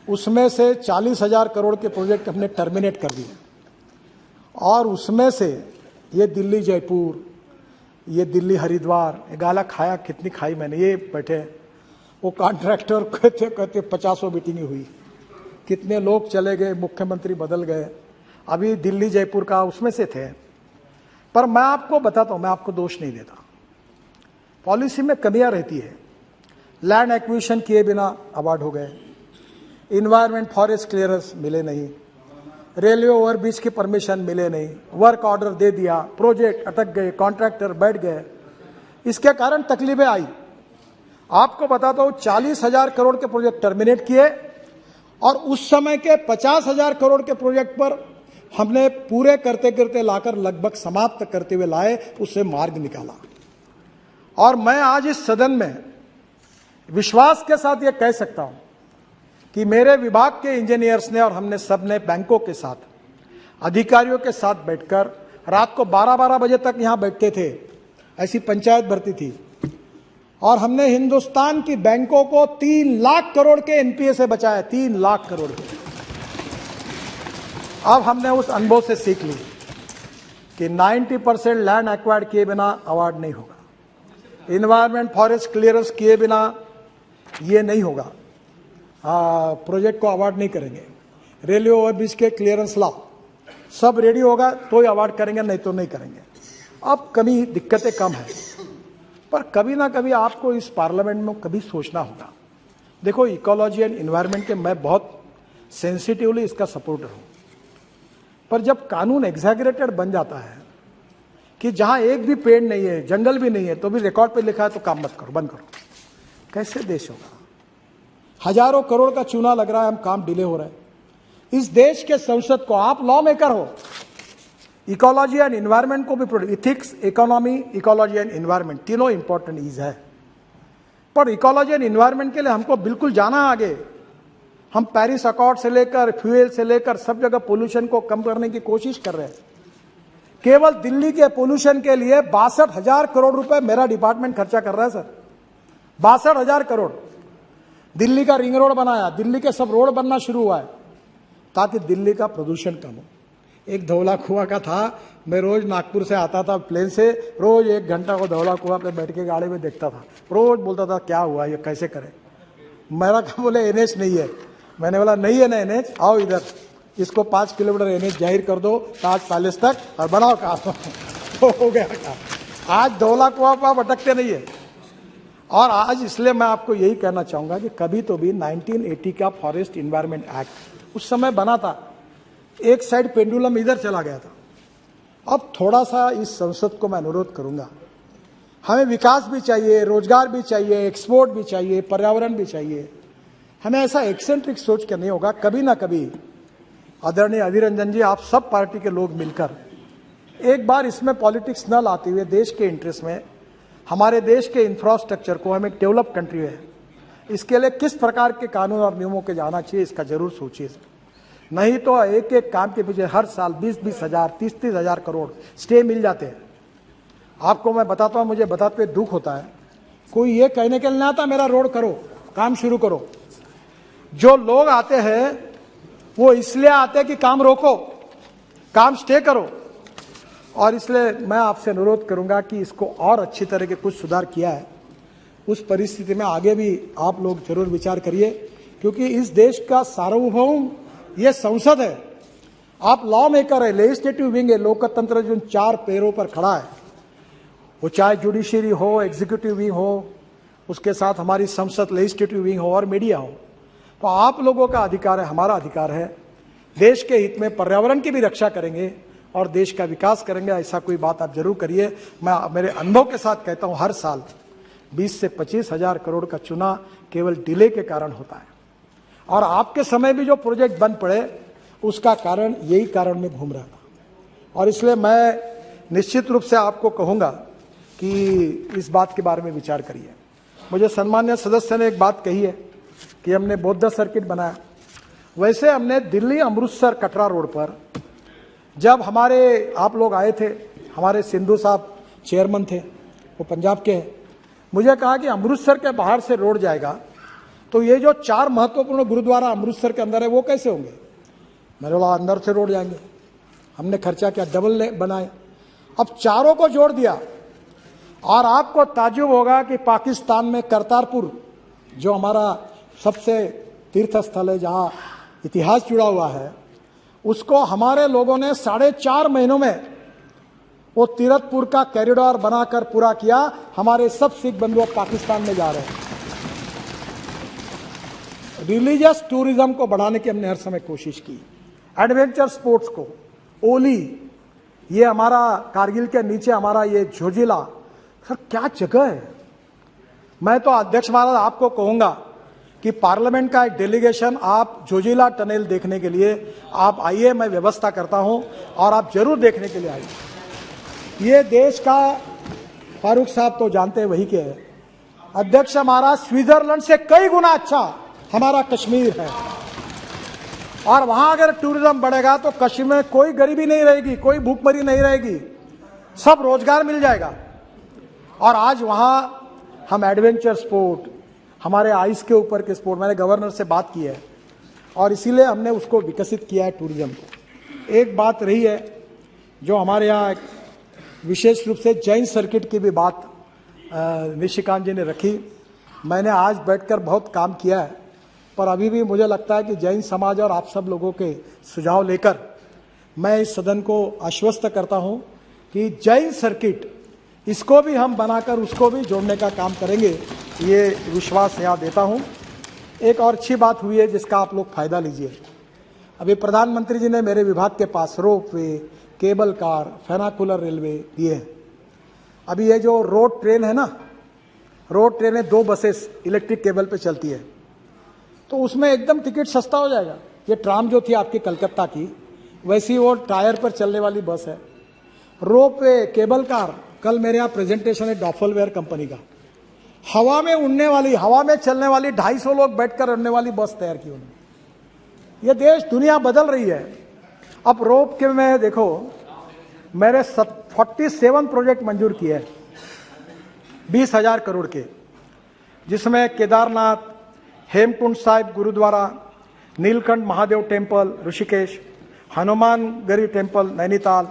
उसमें से 40,000 करोड़ के प्रोजेक्ट हमने टर्मिनेट कर दिए। और उसमें से ये दिल्ली जयपुर, ये दिल्ली हरिद्वार, ये गाला खाया कितनी खाई मैंने। ये बैठे वो कॉन्ट्रैक्टर कहते कहते 50 मीटिंग हुई, कितने लोग चले गए, मुख्यमंत्री बदल गए। अभी दिल्ली जयपुर का उसमें से थे। पर मैं आपको बताता हूं, मैं आपको दोष नहीं देता, पॉलिसी में कमियां रहती है। लैंड एक्विजिशन किए बिना अवार्ड हो गए, इन्वायरमेंट फॉरेस्ट क्लियरेंस मिले नहीं, रेलवे ओवरब्रिज की परमिशन मिले नहीं, वर्क ऑर्डर दे दिया, प्रोजेक्ट अटक गए, कॉन्ट्रैक्टर बैठ गए, इसके कारण तकलीफें आई। आपको बताता हूं 40,000 करोड़ के प्रोजेक्ट टर्मिनेट किए, और उस समय के 50,000 करोड़ के प्रोजेक्ट पर हमने पूरे करते करते लाकर लगभग समाप्त करते हुए लाए, उससे मार्ग निकाला। और मैं आज इस सदन में विश्वास के साथ यह कह सकता हूं कि मेरे विभाग के इंजीनियर्स ने और हमने सबने बैंकों के साथ, अधिकारियों के साथ बैठकर रात को 12-12 बजे तक यहां बैठते थे, ऐसी पंचायत भर्ती थी, और हमने हिंदुस्तान की बैंकों को 3 लाख करोड़ के एनपीए से बचाया, 3 लाख करोड़ के। अब हमने उस अनुभव से सीख ली कि 90% लैंड एक्वायर्ड किए बिना अवार्ड नहीं होगा, इन्वायरमेंट फॉरेस्ट क्लियरेंस किए बिना ये नहीं होगा, प्रोजेक्ट को अवार्ड नहीं करेंगे। रेलवे ओवरब्रिज के क्लियरेंस लाओ, सब रेडी होगा तो ही अवार्ड करेंगे, नहीं तो नहीं करेंगे। अब कमी दिक्कतें कम है, पर कभी ना कभी आपको इस पार्लियामेंट में कभी सोचना होगा। देखो, इकोलॉजी एंड इन्वायरमेंट के मैं बहुत सेंसिटिवली इसका सपोर्टर हूं, पर जब कानून एग्जैगरेटेड बन जाता है कि जहां एक भी पेड़ नहीं है, जंगल भी नहीं है, तो भी रिकॉर्ड पे लिखा है तो काम मत करो, बंद करो, कैसे देश होगा? हजारों करोड़ का चूना लग रहा है, हम काम डिले हो रहा है। इस देश के संसद को, आप लॉ मेकर हो, इकोलॉजी एंड इन्वायरमेंट को भी protect, ethics, economy, ecology and environment तीनों इंपॉर्टेंट इज है। पर इकोलॉजी एंड इन्वायरमेंट के लिए हमको बिल्कुल जाना आगे। हम पेरिस अकॉर्ड से लेकर फ्यूल से लेकर सब जगह पोल्यूशन को कम करने की कोशिश कर रहे हैं। केवल दिल्ली के पोल्यूशन के लिए 62,000 करोड़ रुपए मेरा डिपार्टमेंट खर्चा कर रहा है सर, 62,000 करोड़। दिल्ली का रिंग रोड बनाया, दिल्ली के सब रोड बनना शुरू हुआ है ताकि दिल्ली का प्रदूषण कम हो। एक धौला कुआं का था, मैं रोज नागपुर से आता था प्लेन से, रोज 1 घंटा को धौला कुआं पे बैठ के गाड़ी में देखता था, रोज बोलता था क्या हुआ, ये कैसे करें। मेरा क्या बोले एनएच नहीं है, मैंने बोला नहीं है ना एनएच, आओ इधर, इसको 5 किलोमीटर एनएच जाहिर कर दो ताज पैलेस तक और बनाओ काम तो हो गया काम। आज धौला कुआं पर आप अटकते नहीं है। और आज इसलिए मैं आपको यही कहना चाहूंगा कि कभी तो भी 1980 का फॉरेस्ट इन्वायरमेंट एक्ट उस समय बना था, एक साइड पेंडुलम इधर चला गया था। अब थोड़ा सा इस संसद को मैं अनुरोध करूंगा, हमें विकास भी चाहिए, रोजगार भी चाहिए, एक्सपोर्ट भी चाहिए, पर्यावरण भी चाहिए। हमें ऐसा एक्सेंट्रिक सोच के नहीं होगा। कभी ना कभी आदरणीय अधीर रंजन जी, आप सब पार्टी के लोग मिलकर एक बार इसमें पॉलिटिक्स न लाते हुए देश के इंटरेस्ट में, हमारे देश के इंफ्रास्ट्रक्चर को, हम एक डेवलप कंट्री है, इसके लिए किस प्रकार के कानून और नियमों के जाना चाहिए, इसका जरूर सोचिए। नहीं तो एक एक काम के पीछे हर साल 20-20 हजार, 30-30 हजार करोड़ स्टे मिल जाते हैं। आपको मैं बताता हूं, मुझे बताते हुए दुख होता है, कोई ये कहने के लिए ना आता मेरा रोड करो, काम शुरू करो। जो लोग आते हैं वो इसलिए आते हैं कि काम रोको, काम स्टे करो। और इसलिए मैं आपसे अनुरोध करूंगा कि इसको और अच्छी तरह के कुछ सुधार किया है, उस परिस्थिति में आगे भी आप लोग जरूर विचार करिए, क्योंकि इस देश का सार्वभौम ये संसद है। आप लॉ मेकर है, लेजिस्लेटिव विंग है, लोकतंत्र जो 4 पैरों पर खड़ा है, वो चाहे जुडिशरी हो, एग्जीक्यूटिव विंग हो, उसके साथ हमारी संसद लेजिस्लेटिव विंग हो और मीडिया हो। तो आप लोगों का अधिकार है, हमारा अधिकार है, देश के हित में पर्यावरण की भी रक्षा करेंगे और देश का विकास करेंगे। ऐसा कोई बात आप जरूर करिए। मैं मेरे अनुभव के साथ कहता हूं, हर साल 20 से 25 हजार करोड़ का चुना केवल डिले के कारण होता है, और आपके समय भी जो प्रोजेक्ट बंद पड़े उसका कारण यही कारण में घूम रहा था। और इसलिए मैं निश्चित रूप से आपको कहूंगा कि इस बात के बारे में विचार करिए। मुझे सम्मान्य सदस्य ने एक बात कही है कि हमने बौद्ध सर्किट बनाया, वैसे हमने दिल्ली अमृतसर कटरा रोड पर जब हमारे आप लोग आए थे, हमारे सिंधु साहब चेयरमैन थे, वो पंजाब के हैं, मुझे कहा कि अमृतसर के बाहर से रोड जाएगा तो ये जो 4 महत्वपूर्ण गुरुद्वारा अमृतसर के अंदर है वो कैसे होंगे। मैंने बोला अंदर से रोड जाएंगे। हमने खर्चा किया, डबल बनाए, अब चारों को जोड़ दिया। और आपको ताज्जुब होगा कि पाकिस्तान में करतारपुर जो हमारा सबसे तीर्थ स्थल है, जहां इतिहास जुड़ा हुआ है, उसको हमारे लोगों ने 4.5 महीनों में वो तीरथपुर का कॉरिडोर बनाकर पूरा किया। हमारे सब सिख बंधु पाकिस्तान में जा रहे हैं। रिलीजियस टूरिज्म को बढ़ाने की हमने हर समय कोशिश की, एडवेंचर स्पोर्ट्स को, ओली, ये हमारा कारगिल के नीचे हमारा ये झोजिला, सर क्या जगह है। मैं तो अध्यक्ष महाराज आपको कहूंगा कि पार्लियामेंट का एक डेलीगेशन आप जोजिला टनल देखने के लिए आप आइए, मैं व्यवस्था करता हूं और आप जरूर देखने के लिए आइए। ये देश का, फारूक साहब तो जानते हैं वही के है, अध्यक्ष हमारा स्विट्जरलैंड से कई गुना अच्छा हमारा कश्मीर है। और वहां अगर टूरिज्म बढ़ेगा तो कश्मीर में कोई गरीबी नहीं रहेगी, कोई भूखमरी नहीं रहेगी, सब रोजगार मिल जाएगा। और आज वहां हम एडवेंचर स्पोर्ट, हमारे आइस के ऊपर के स्पोर्ट, मैंने गवर्नर से बात की है और इसीलिए हमने उसको विकसित किया है टूरिज्म को। एक बात रही है जो हमारे यहाँ विशेष रूप से जैन सर्किट की भी बात निशिकांत जी ने रखी। मैंने आज बैठकर बहुत काम किया है, पर अभी भी मुझे लगता है कि जैन समाज और आप सब लोगों के सुझाव लेकर मैं इस सदन को आश्वस्त करता हूं कि जैन सर्किट, इसको भी हम बनाकर उसको भी जोड़ने का काम करेंगे, ये विश्वास यहाँ देता हूं। एक और अच्छी बात हुई है जिसका आप लोग फायदा लीजिए। अभी प्रधानमंत्री जी ने मेरे विभाग के पास रोप वे, केबल कार, फेनाकुलर रेलवे दिए हैं। अभी ये जो रोड ट्रेन है ना, रोड ट्रेन है, 2 बसेस इलेक्ट्रिक केबल पे चलती है, तो उसमें एकदम टिकट सस्ता हो जाएगा। ये ट्राम जो थी आपकी कलकत्ता की, वैसी वो टायर पर चलने वाली बस है। रोप वे, केबल कार, कल मेरे यहाँ प्रेजेंटेशन है डॉफलवेयर कंपनी का, हवा में उड़ने वाली, हवा में चलने वाली, 250 लोग बैठकर उड़ने वाली बस तैयार की उन्होंने। ये देश, दुनिया बदल रही है। अब रोप के में देखो, मेरे 47 प्रोजेक्ट मंजूर किए हैं 20,000 करोड़ के, जिसमें Kedarnath, Hemkund Sahib gurudwara, Neelkanth Mahadev temple Rishikesh, Hanumangarhi temple Nainital,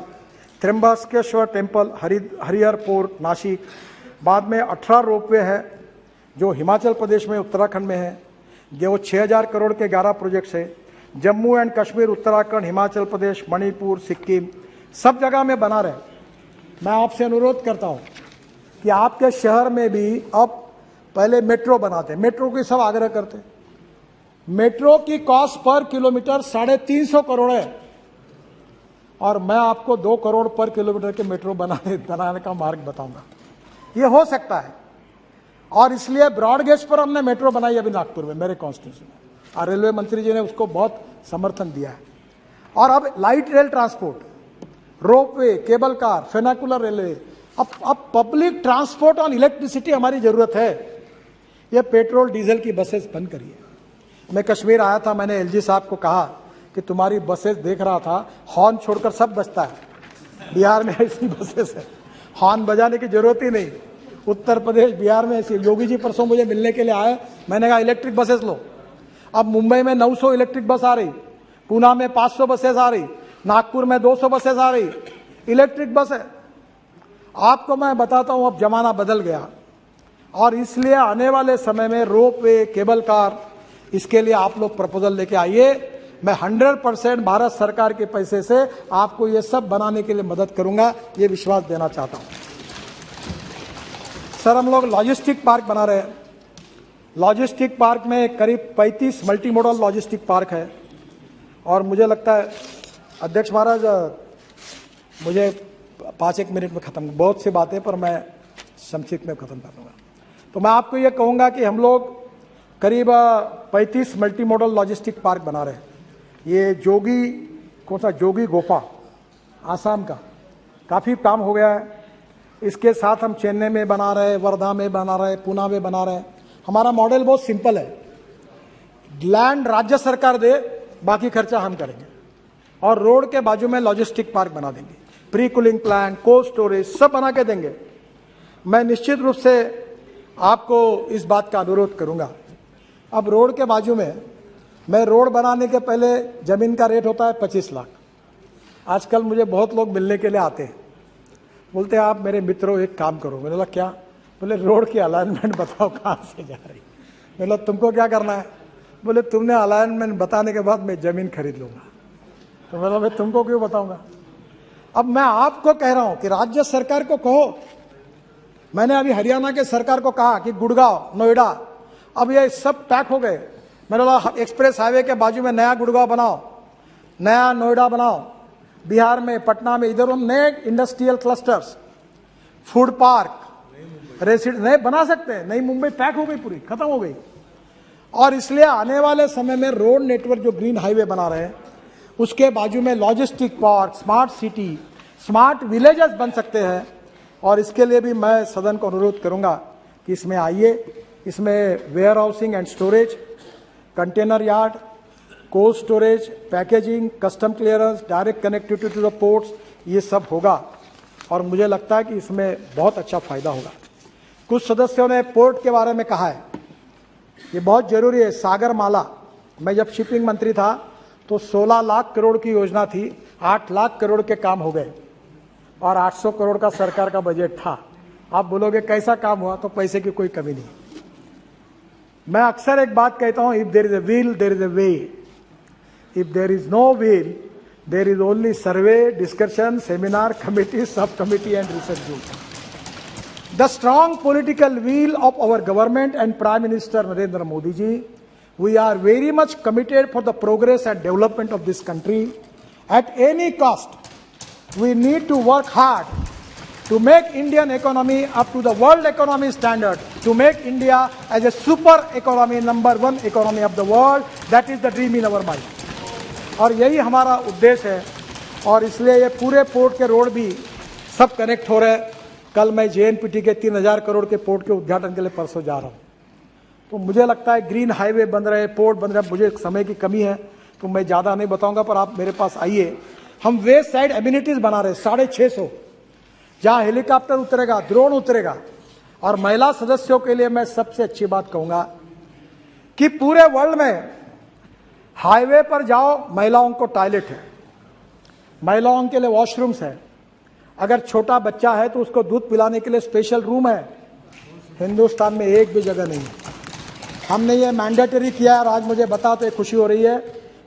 Trimbakeshwar temple Harihar port Nashik, बाद में 18 रोपवे है जो हिमाचल प्रदेश में, उत्तराखंड में है, जो 6,000 करोड़ के 11 प्रोजेक्ट्स है। जम्मू एंड कश्मीर, उत्तराखंड, हिमाचल प्रदेश, मणिपुर, सिक्किम, सब जगह में बना रहे। मैं आपसे अनुरोध करता हूं कि आपके शहर में भी अब पहले मेट्रो बनाते, मेट्रो की सब आग्रह करते, मेट्रो की कॉस्ट पर किलोमीटर 350 करोड़ है, और मैं आपको 2 करोड़ पर किलोमीटर के मेट्रो बनाने का मार्ग बताऊंगा। ये हो सकता है, और इसलिए ब्रॉडगेज पर हमने मेट्रो बनाई अभी नागपुर में, मेरे कॉन्स्टिट्यूशन में, और रेलवे मंत्री जी ने उसको बहुत समर्थन दिया है। और अब light rail transport, ropeway, cable car, funicular railway, अब पब्लिक ट्रांसपोर्ट ऑन इलेक्ट्रिसिटी हमारी जरूरत है। ये पेट्रोल डीजल की बसेस बंद करिए। मैं कश्मीर आया था, मैंने एलजी साहब को कहा कि तुम्हारी बसेस देख रहा था, हॉर्न छोड़कर सब बजता है, बिहार में ऐसी बसेस है, हॉर्न बजाने की जरूरत ही नहीं। उत्तर प्रदेश, बिहार में ऐसे योगी जी परसों मुझे मिलने के लिए आए, मैंने कहा इलेक्ट्रिक बसेस लो। अब मुंबई में 900 इलेक्ट्रिक बस आ रही, पूना में 500 बसेस आ रही, नागपुर में 200 बसेस आ रही, इलेक्ट्रिक बस है। आपको मैं बताता हूं, अब जमाना बदल गया और इसलिए आने वाले समय में रोप वे, केबल कार, इसके लिए आप लोग प्रपोजल लेके आइए। मैं 100% भारत सरकार के पैसे से आपको ये सब बनाने के लिए मदद करूंगा, ये विश्वास देना चाहता हूं। सर, हम लोग लॉजिस्टिक पार्क बना रहे हैं। लॉजिस्टिक पार्क में करीब 35 मल्टी मॉडल लॉजिस्टिक पार्क है और मुझे लगता है अध्यक्ष महाराज, मुझे 5-1 मिनट में खत्म, बहुत सी बातें पर मैं संक्षिप्त में खत्म कर दूंगा। तो मैं आपको ये कहूंगा कि हम लोग करीब 35 मल्टी मॉडल लॉजिस्टिक पार्क बना रहे हैं। ये जोगी, कौन सा जोगी गोफा, आसाम का, काफ़ी काम हो गया है। इसके साथ हम चेन्नई में बना रहे हैं, वर्धा में बना रहे हैं, पूना में बना रहे हैं। हमारा मॉडल बहुत सिंपल है, लैंड राज्य सरकार दे, बाकी खर्चा हम करेंगे और रोड के बाजू में लॉजिस्टिक पार्क बना देंगे, pre cooling plant, cold storage सब बना के देंगे। मैं निश्चित रूप से आपको इस बात का अनुरोध करूंगा। अब रोड के बाजू में, मैं रोड बनाने के पहले जमीन का रेट होता है 25 लाख। आजकल मुझे बहुत लोग मिलने के लिए आते हैं, बोलते हैं आप मेरे मित्रों एक काम करो। मैंने बोला क्या? बोले रोड की अलाइनमेंट बताओ कहाँ से जा रही। मैंने बोला तुमको क्या करना है? बोले तुमने अलाइनमेंट बताने के बाद मैं जमीन खरीद लूंगा। तो मैंने बोला तुमको क्यों बताऊंगा? अब मैं आपको कह रहा हूं कि राज्य सरकार को कहो। मैंने अभी हरियाणा के सरकार को कहा कि गुड़गांव, नोएडा, अब ये सब पैक हो गए। मैंने बोला एक्सप्रेस हाईवे के बाजू में नया गुड़गांव बनाओ, नया नोएडा बनाओ, बिहार में, पटना में, इधर हम नए industrial clusters, food park, resident नए बना सकते हैं। नई मुंबई पैक हो गई, पूरी खत्म हो गई। और इसलिए आने वाले समय में रोड नेटवर्क जो ग्रीन हाईवे बना रहे हैं, उसके बाजू में logistic park, smart city, smart villages बन सकते हैं। और इसके लिए भी मैं सदन को अनुरोध करूंगा कि इसमें आइए। इसमें warehousing and storage, container yard, cold storage, packaging, custom clearance, direct connectivity to the ports, ये सब होगा और मुझे लगता है कि इसमें बहुत अच्छा फायदा होगा। कुछ सदस्यों ने पोर्ट के बारे में कहा है, ये बहुत जरूरी है। सागर माला, मैं जब शिपिंग मंत्री था तो 16 लाख करोड़ की योजना थी, 8 लाख करोड़ के काम हो गए और 800 करोड़ का सरकार का बजट था। आप बोलोगे कैसा काम हुआ? तो पैसे की कोई कमी नहीं। मैं अक्सर एक बात कहता हूं, if there is a will there is a way, if there is no will there is only survey, discussion, seminar, committee, sub committee and research group. The strong political will of our government and Prime Minister Narendra Modi ji, we are very much committed for the progress and development of this country. At any cost, we need to work hard to make Indian economy up to the world economy standard, to make India as a super economy, number 1 economy of the world. That is the dream in our mind. और यही हमारा उद्देश्य है और इसलिए ये पूरे port के रोड भी सब कनेक्ट हो रहे हैं। कल मैं JNPT के 3000 करोड़ के पोर्ट के उद्घाटन के लिए परसों जा रहा हूं। तो मुझे लगता है ग्रीन हाईवे बन रहे, पोर्ट बन रहे। मुझे समय की कमी है तो मैं ज़्यादा नहीं बताऊंगा, पर आप मेरे पास आइए। हम वेस्ट साइड एमिनिटीज बना रहे 650, जहां हेलीकॉप्टर उतरेगा, ड्रोन उतरेगा। और महिला सदस्यों के लिए मैं सबसे अच्छी बात कहूंगा कि पूरे वर्ल्ड में हाईवे पर जाओ, महिलाओं को टॉयलेट है, महिलाओं के लिए वॉशरूम्स है। अगर छोटा बच्चा है तो उसको दूध पिलाने के लिए स्पेशल रूम है। हिंदुस्तान में एक भी जगह नहीं है। हमने ये मैंडेटरी किया है और आज मुझे बताते खुशी हो रही है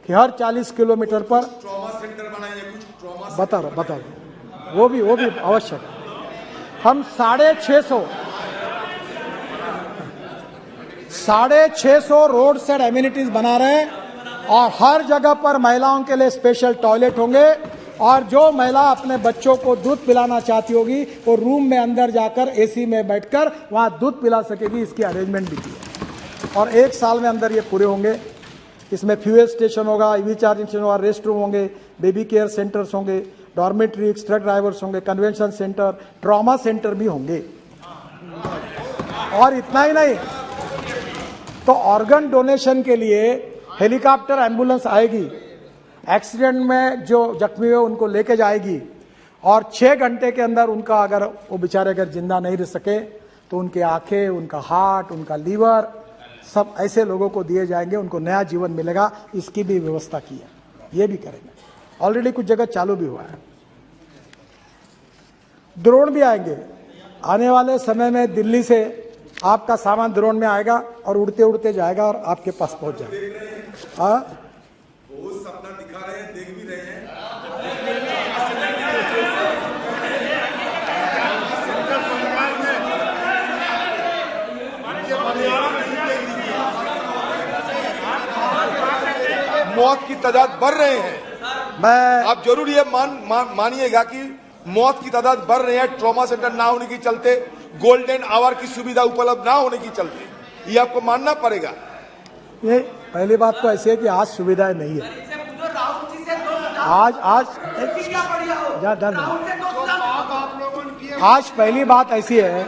कि हर 40 किलोमीटर पर ट्रॉमा सेंटर बनाएंगे, कुछ ट्रॉमा बता रहा वो भी आवश्यक। हम 650 रोड साइड एमिनिटीज बना रहे हैं और हर जगह पर महिलाओं के लिए स्पेशल टॉयलेट होंगे। और जो महिला अपने बच्चों को दूध पिलाना चाहती होगी वो रूम में अंदर जाकर AC में बैठकर वहां दूध पिला सकेगी। इसकी अरेंजमेंट भी की है और 1 साल में अंदर ये पूरे होंगे। इसमें फ्यूएल स्टेशन होगा, EV चार्जिंग स्टेशन होगा, रेस्ट रूम होंगे, बेबी केयर सेंटर्स होंगे, डॉर्मेट्री, ट्रक ड्राइवर्स होंगे, कन्वेंशन सेंटर, ट्रॉमा सेंटर भी होंगे। और इतना ही नहीं, तो ऑर्गन डोनेशन के लिए हेलीकॉप्टर एम्बुलेंस आएगी, एक्सीडेंट में जो जख्मी हुए उनको लेके जाएगी और 6 घंटे के अंदर उनका अगर वो बेचारे अगर जिंदा नहीं रह सके तो उनके आंखें, उनका हार्ट, उनका लीवर सब ऐसे लोगों को दिए जाएंगे, उनको नया जीवन मिलेगा। इसकी भी व्यवस्था की है, ये भी करेंगे। ऑलरेडी कुछ जगह चालू भी हुआ है। ड्रोन भी आएंगे आने वाले समय में। दिल्ली से आपका सामान ड्रोन में आएगा और उड़ते उड़ते जाएगा और आपके पास पहुंच जाएगा। बहुत सपना दिखा रहे हैं, देख भी रहे हैं। मौत की तादाद बढ़ रहे हैं। आप जरूर ये मानिएगा कि मौत की तादाद बढ़ रही है, ट्रॉमा सेंटर ना होने के चलते, गोल्डन आवर की सुविधा उपलब्ध ना होने के चलते। ये आपको मानना पड़ेगा। ये पहली बात तो ऐसी है कि आज सुविधाएं नहीं है। आज पहली बात ऐसी है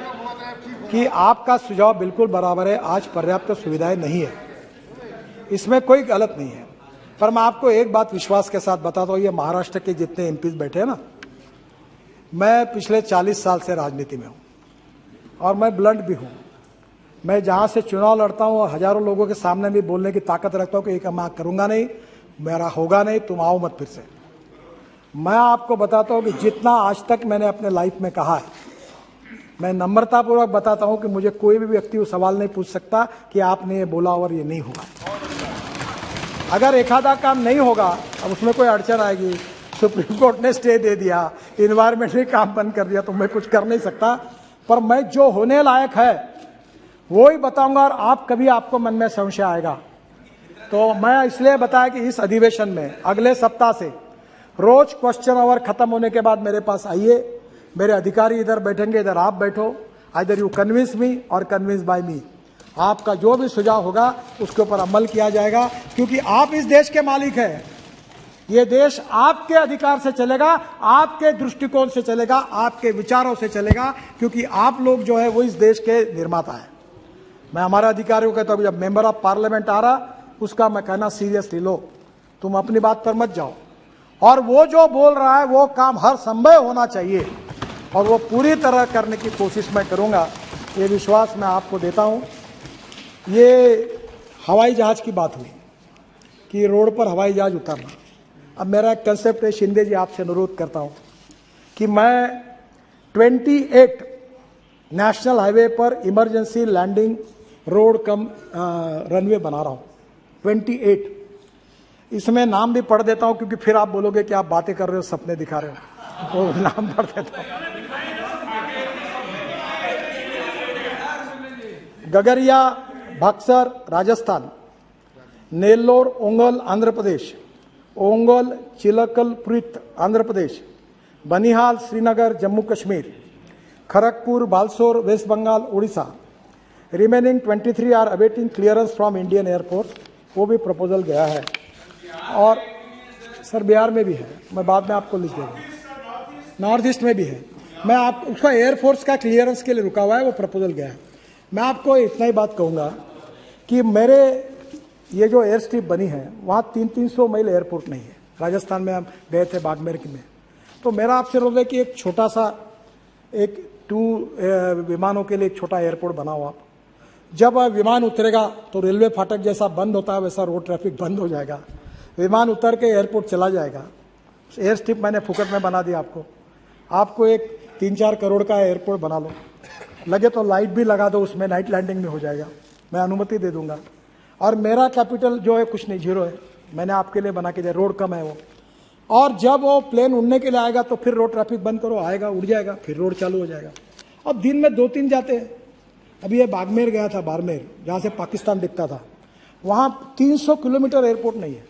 कि आपका सुझाव बिल्कुल बराबर है। आज पर्याप्त सुविधाएं नहीं है, इसमें कोई गलत नहीं है। पर मैं आपको एक बात विश्वास के साथ बताता हूँ, ये महाराष्ट्र के जितने एमपीज बैठे हैं ना, मैं पिछले 40 साल से राजनीति में हूँ और मैं ब्लंट भी हूँ। मैं जहाँ से चुनाव लड़ता हूँ हजारों लोगों के सामने भी बोलने की ताकत रखता हूँ कि एक मैं करूँगा नहीं, मेरा होगा नहीं, तुम आओ मत फिर से। मैं आपको बताता हूँ कि जितना आज तक मैंने अपने लाइफ में कहा है, मैं नम्रतापूर्वक बताता हूँ कि मुझे कोई भी व्यक्ति वो सवाल नहीं पूछ सकता कि आपने ये बोला और ये नहीं हुआ। अगर एक आधा काम नहीं होगा, अब उसमें कोई अड़चन आएगी, सुप्रीम कोर्ट ने स्टे दे दिया, इन्वायरमेंट ने काम बंद कर दिया, तो मैं कुछ कर नहीं सकता। पर मैं जो होने लायक है वो ही बताऊंगा। और आप कभी आपको मन में संशय आएगा तो मैं इसलिए बताया कि इस अधिवेशन में अगले सप्ताह से रोज क्वेश्चन आवर खत्म होने के बाद मेरे पास आइए। मेरे अधिकारी इधर बैठेंगे, इधर आप बैठो। आइदर यू कन्विंस मी और कन्विंस बाय मी। आपका जो भी सुझाव होगा उसके ऊपर अमल किया जाएगा, क्योंकि आप इस देश के मालिक हैं। ये देश आपके अधिकार से चलेगा, आपके दृष्टिकोण से चलेगा, आपके विचारों से चलेगा, क्योंकि आप लोग जो है वो इस देश के निर्माता है। मैं हमारे अधिकारियों को कहता हूं, जब मेंबर ऑफ पार्लियामेंट आ रहा उसका मैं कहना सीरियसली लो, तुम अपनी बात पर मत जाओ। और वो जो बोल रहा है वो काम हर संभव होना चाहिए और वो पूरी तरह करने की कोशिश मैं करूंगा, ये विश्वास मैं आपको देता हूं। ये हवाई जहाज की बात हुई कि रोड पर हवाई जहाज उतरना। अब मेरा एक कंसेप्ट है, शिंदे जी आपसे अनुरोध करता हूं कि मैं 28 नेशनल हाईवे पर इमरजेंसी लैंडिंग रोड कम रनवे बना रहा हूं। 28 इसमें नाम भी पढ़ देता हूं, क्योंकि फिर आप बोलोगे कि आप बातें कर रहे हो, सपने दिखा रहे हो, तो नाम पढ़ देता हूं। गगरिया बक्सर राजस्थान, नेल्लोर ओंगोल आंध्र प्रदेश, ओंगोल चिलकलपुरित Andhra Pradesh, Banihal Srinagar Jammu Kashmir, Kharagpur Balasore west Bengal Orissa. Remaining 23 are awaiting clearance from Indian air force, वो भी प्रपोजल गया है। और सर बिहार में भी है, मैं बाद में आपको लिख दूंगा। नॉर्थ ईस्ट में भी है, मैं आप उसका एयरफोर्स का क्लियरेंस के लिए रुका हुआ है, वो प्रपोजल गया है। मैं आपको इतना ही बात कहूँगा कि मेरे ये जो एयर स्ट्रिप बनी है वहाँ 300 मील एयरपोर्ट नहीं है। राजस्थान में हम गए थे बाड़मेर में, तो मेरा आपसे अनुरोध है कि एक छोटा सा एक 2 विमानों के लिए एक छोटा एयरपोर्ट बनाओ आप। जब विमान उतरेगा तो रेलवे फाटक जैसा बंद होता है वैसा रोड ट्रैफिक बंद हो जाएगा, विमान उतर के एयरपोर्ट चला जाएगा। एयर स्ट्रिप मैंने फुकट में बना दिया आपको एक 3-4 करोड़ का एयरपोर्ट बना लो, लगे तो लाइट भी लगा दो उसमें, नाइट लैंडिंग में हो जाएगा, मैं अनुमति दे दूंगा। और मेरा कैपिटल जो है कुछ नहीं, 0 है, मैंने आपके लिए बना के दिया, रोड कम है वो। और जब वो प्लेन उड़ने के लिए आएगा तो फिर रोड ट्रैफिक बंद करो, आएगा उड़ जाएगा, फिर रोड चालू हो जाएगा। अब दिन में 2-3 जाते हैं। अभी ये बाड़मेर गया था, बाड़मेर जहाँ से पाकिस्तान दिखता था, वहाँ 300 किलोमीटर एयरपोर्ट नहीं है।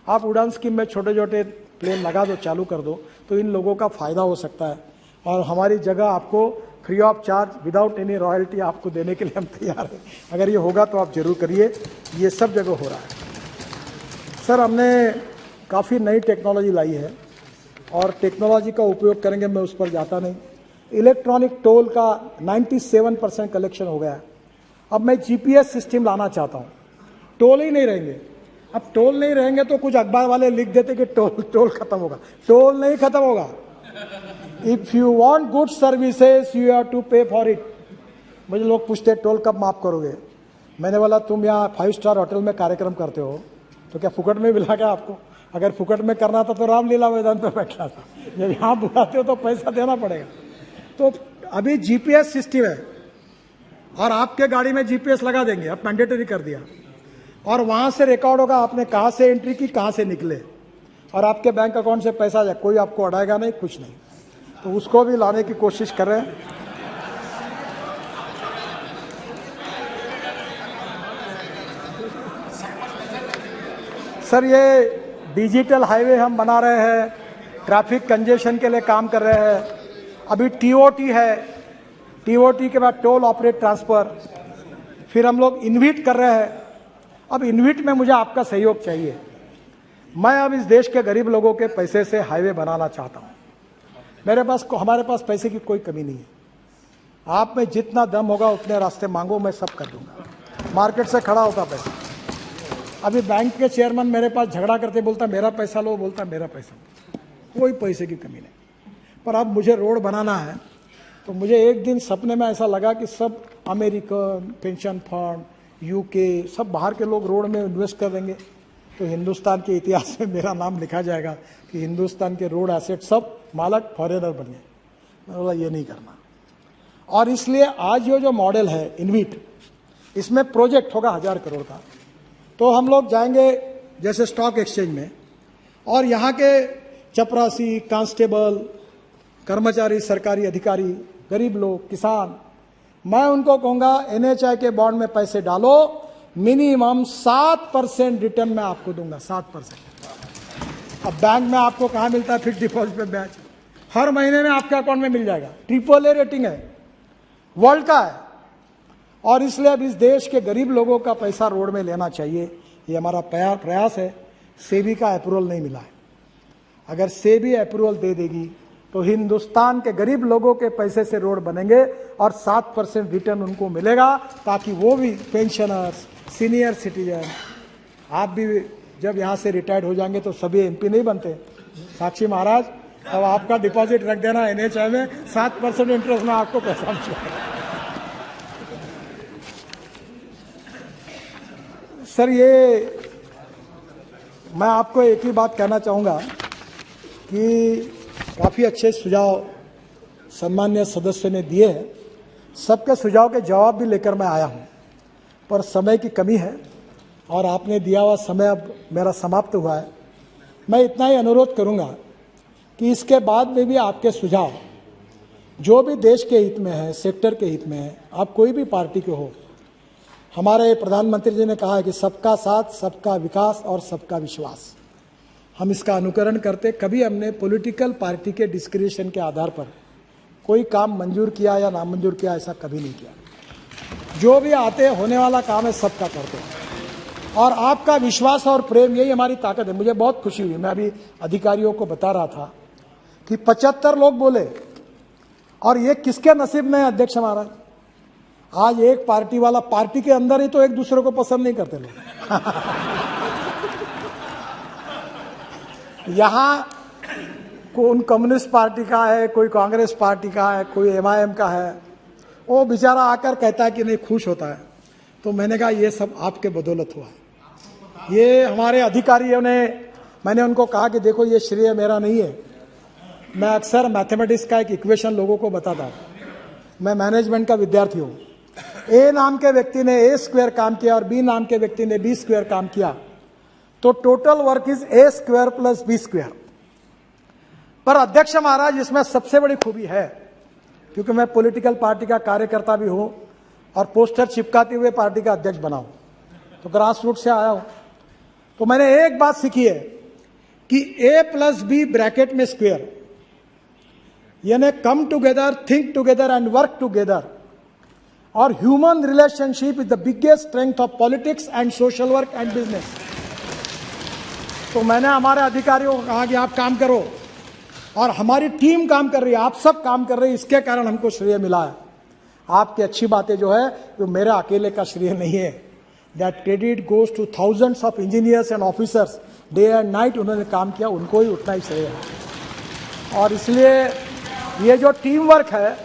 आप उड़ान स्कीम में छोटे छोटे प्लेन लगा दो, चालू कर दो, तो इन लोगों का फायदा हो सकता है। और हमारी जगह आपको free of charge without any royalty आपको देने के लिए हम तैयार हैं। अगर ये होगा तो आप जरूर करिए, ये सब जगह हो रहा है। सर हमने काफ़ी नई टेक्नोलॉजी लाई है और टेक्नोलॉजी का उपयोग करेंगे, मैं उस पर जाता नहीं। इलेक्ट्रॉनिक टोल का 97% कलेक्शन हो गया है। अब मैं जीपीएस सिस्टम लाना चाहता हूँ, टोल ही नहीं रहेंगे। अब टोल नहीं रहेंगे तो कुछ अखबार वाले लिख देते कि टोल खत्म होगा। टोल नहीं खत्म होगा, if you want good services you have to pay for it. मुझे लोग पूछते टोल कब माफ करोगे, मैंने बोला तुम यहाँ 5 स्टार होटल में कार्यक्रम करते हो तो क्या फुकट में मिला क्या आपको? अगर फुकट में करना था तो रामलीला मैदान पे बैठना था, जब यहाँ बुलाते हो तो पैसा देना पड़ेगा। तो अभी जीपीएस सिस्टम है और आपके गाड़ी में जीपीएस लगा देंगे, अब मैंडेटरी कर दिया, और वहां से रिकॉर्ड होगा आपने कहां से एंट्री की, कहां से निकले, और आपके बैंक अकाउंट से पैसा जाए, कोई आपको अड़ाएगा नहीं, कुछ नहीं। तो उसको भी लाने की कोशिश कर रहे हैं। सर ये डिजिटल हाईवे हम बना रहे हैं, ट्रैफिक कंजेशन के लिए काम कर रहे हैं। अभी टीओटी है, टीओटी के बाद टोल ऑपरेट ट्रांसफर, फिर हम लोग इन्विट कर रहे हैं। अब इन्विट में मुझे आपका सहयोग चाहिए। मैं अब इस देश के गरीब लोगों के पैसे से हाईवे बनाना चाहता हूं। हमारे पास पैसे की कोई कमी नहीं है। आप में जितना दम होगा उतने रास्ते मांगो, मैं सब कर दूंगा। मार्केट से खड़ा होगा पैसा। अभी बैंक के चेयरमैन मेरे पास झगड़ा करते, बोलता मेरा पैसा लो, बोलता मेरा पैसा लो। कोई पैसे की कमी नहीं। पर अब मुझे रोड बनाना है, तो मुझे एक दिन सपने में ऐसा लगा कि सब अमेरिकन पेंशन फंड, यूके, सब बाहर के लोग रोड में इन्वेस्ट कर देंगे, तो हिंदुस्तान के इतिहास में मेरा नाम लिखा जाएगा कि हिंदुस्तान के रोड एसेट सब मालक फॉरेनर बन गए। मैं बोला ये नहीं करना। और इसलिए आज जो मॉडल है इन्विट, इसमें प्रोजेक्ट होगा 1000 करोड़ का। तो हम लोग जाएंगे जैसे स्टॉक एक्सचेंज में, और यहाँ के चपरासी, कांस्टेबल, कर्मचारी, सरकारी अधिकारी, गरीब लोग, किसान, मैं उनको कहूंगा एनएचआई के बॉन्ड में पैसे डालो, मिनिमम 7% रिटर्न मैं आपको दूंगा, 7%। अब बैंक में आपको कहाँ मिलता है फिक्स डिपॉजिट पे ब्याज? हर महीने में आपके अकाउंट में मिल जाएगा। AAA रेटिंग है, वर्ल्ड का है। और इसलिए अब इस देश के गरीब लोगों का पैसा रोड में लेना चाहिए, ये हमारा प्रयास है। सेबी का अप्रूवल नहीं मिला है। अगर सेबी अप्रूवल दे देगी तो हिंदुस्तान के गरीब लोगों के पैसे से रोड बनेंगे और 7% रिटर्न उनको मिलेगा, ताकि वो भी पेंशनर्स, सीनियर सिटीजन, आप भी जब यहाँ से रिटायर्ड हो जाएंगे तो सभी MP नहीं बनते। साक्षी महाराज, अब आपका डिपॉजिट रख देना NHI में, 7% इंटरेस्ट में आपको पैसा मिलेगा। सर ये मैं आपको एक ही बात कहना चाहूँगा कि काफ़ी अच्छे सुझाव सम्मान्य सदस्य ने दिए हैं। सबके सुझाव के जवाब भी लेकर मैं आया हूँ, पर समय की कमी है और आपने दिया हुआ समय अब मेरा समाप्त हुआ है। मैं इतना ही अनुरोध करूँगा कि इसके बाद में भी आपके सुझाव जो भी देश के हित में है, सेक्टर के हित में है, आप कोई भी पार्टी के हो, हमारे प्रधानमंत्री जी ने कहा है कि सबका साथ, सबका विकास और सबका विश्वास, हम इसका अनुकरण करते। कभी हमने पॉलिटिकल पार्टी के डिस्क्रिप्शन के आधार पर कोई काम मंजूर किया या नामंजूर किया, ऐसा कभी नहीं किया। जो भी आते होने वाला काम है सबका करते हैं, और आपका विश्वास और प्रेम यही हमारी ताकत है। मुझे बहुत खुशी हुई, मैं अभी अधिकारियों को बता रहा था कि 75 लोग बोले, और ये किसके नसीब में है अध्यक्ष महाराज? आज एक पार्टी वाला, पार्टी के अंदर ही तो एक दूसरे को पसंद नहीं करते लोग। यहाँ कोई कम्युनिस्ट पार्टी का है, कोई कांग्रेस पार्टी का है, कोई MIM का है, वो बेचारा आकर कहता है कि नहीं, खुश होता है। तो मैंने कहा ये सब आपके बदौलत हुआ है। ये हमारे अधिकारियों ने, मैंने उनको कहा कि देखो ये श्रेय मेरा नहीं है। मैं अक्सर मैथमेटिक्स का एक इक्वेशन लोगों को बताता हूँ। मैं मैनेजमेंट का विद्यार्थी हूँ। A नाम के व्यक्ति ने A² काम किया और B नाम के व्यक्ति ने B² काम किया, तो total work is A² + B²। पर अध्यक्ष महाराज, इसमें सबसे बड़ी खूबी है, क्योंकि मैं पॉलिटिकल पार्टी का कार्यकर्ता भी हूं और पोस्टर चिपकाते हुए पार्टी का अध्यक्ष बना हूं, तो ग्रास रूट से आया हूं। तो मैंने एक बात सीखी है कि A + B ब्रैकेट में स्क्वायर, यानी come together, think together and work together, और human relationship is the biggest strength of politics and social work and business. तो मैंने हमारे अधिकारियों को कहा कि आप काम करो, और हमारी टीम काम कर रही है, आप सब काम कर रहे हैं, इसके कारण हमको श्रेय मिला है। आपकी अच्छी बातें जो है वो मेरा अकेले का श्रेय नहीं है। That credit goes two thousands of engineers and officers, day and night उन्होंने काम किया, उनको ही उतना ही श्रेय है। और इसलिए ये जो टीम वर्क है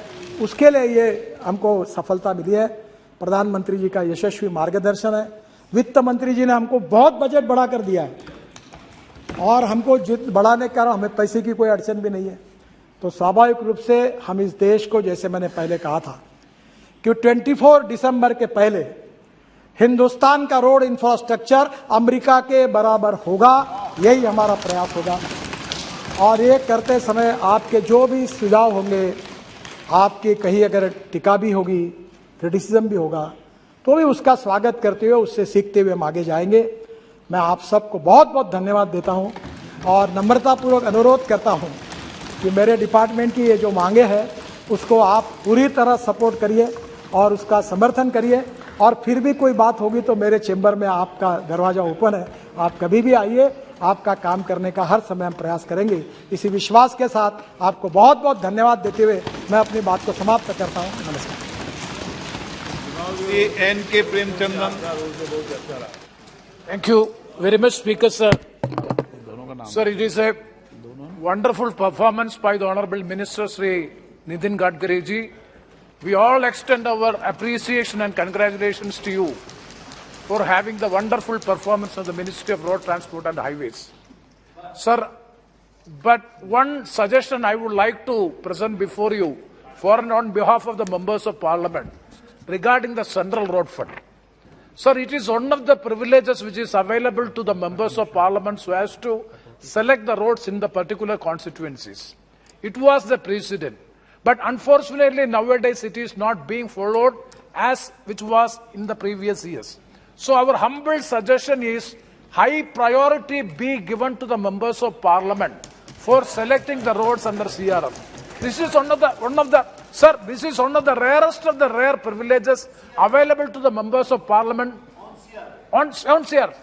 उसके लिए ये हमको सफलता मिली है। प्रधानमंत्री जी का यशस्वी मार्गदर्शन है। वित्त मंत्री जी ने हमको बहुत बजट बढ़ा कर दिया है और हमको बढ़ाने का हमें पैसे की कोई अड़चन भी नहीं है। तो स्वाभाविक रूप से हम इस देश को, जैसे मैंने पहले कहा था कि 24 दिसंबर के पहले हिंदुस्तान का रोड इंफ्रास्ट्रक्चर अमेरिका के बराबर होगा, यही हमारा प्रयास होगा। और ये करते समय आपके जो भी सुझाव होंगे, आपकी कहीं अगर टीका भी होगी, क्रिटिसिज्म भी होगा, तो भी उसका स्वागत करते हुए, उससे सीखते हुए हम आगे जाएंगे। मैं आप सबको बहुत बहुत धन्यवाद देता हूं और नम्रतापूर्वक अनुरोध करता हूं कि मेरे डिपार्टमेंट की ये जो मांगे हैं उसको आप पूरी तरह सपोर्ट करिए और उसका समर्थन करिए। और फिर भी कोई बात होगी तो मेरे चेंबर में आपका दरवाजा ओपन है, आप कभी भी आइए। आपका काम करने का हर समय हम प्रयास करेंगे। इसी विश्वास के साथ आपको बहुत बहुत धन्यवाद देते हुए मैं अपनी बात को समाप्त करता हूं। नमस्कार। N.K. Premchandan. Thank you very much, Speaker, sir. Sir, it is a wonderful performance by the Honorable Minister Sri Nitin Gadkari ji. We all extend our appreciation and congratulations to you for having the wonderful performance of the Ministry of Road Transport and Highways. Sir, but one suggestion I would like to present before you for and on behalf of the members of Parliament regarding the Central Road Fund. Sir, it is one of the privileges which is available to the members of Parliament so as to select the roads in the particular constituencies. It was the precedent. But unfortunately, nowadays it is not being followed as which was in the previous years. So our humble suggestion is high priority be given to the members of Parliament for selecting the roads under CRF. This is one of the sir, this is one of the rarest of the rare privileges available to the members of Parliament on CRF.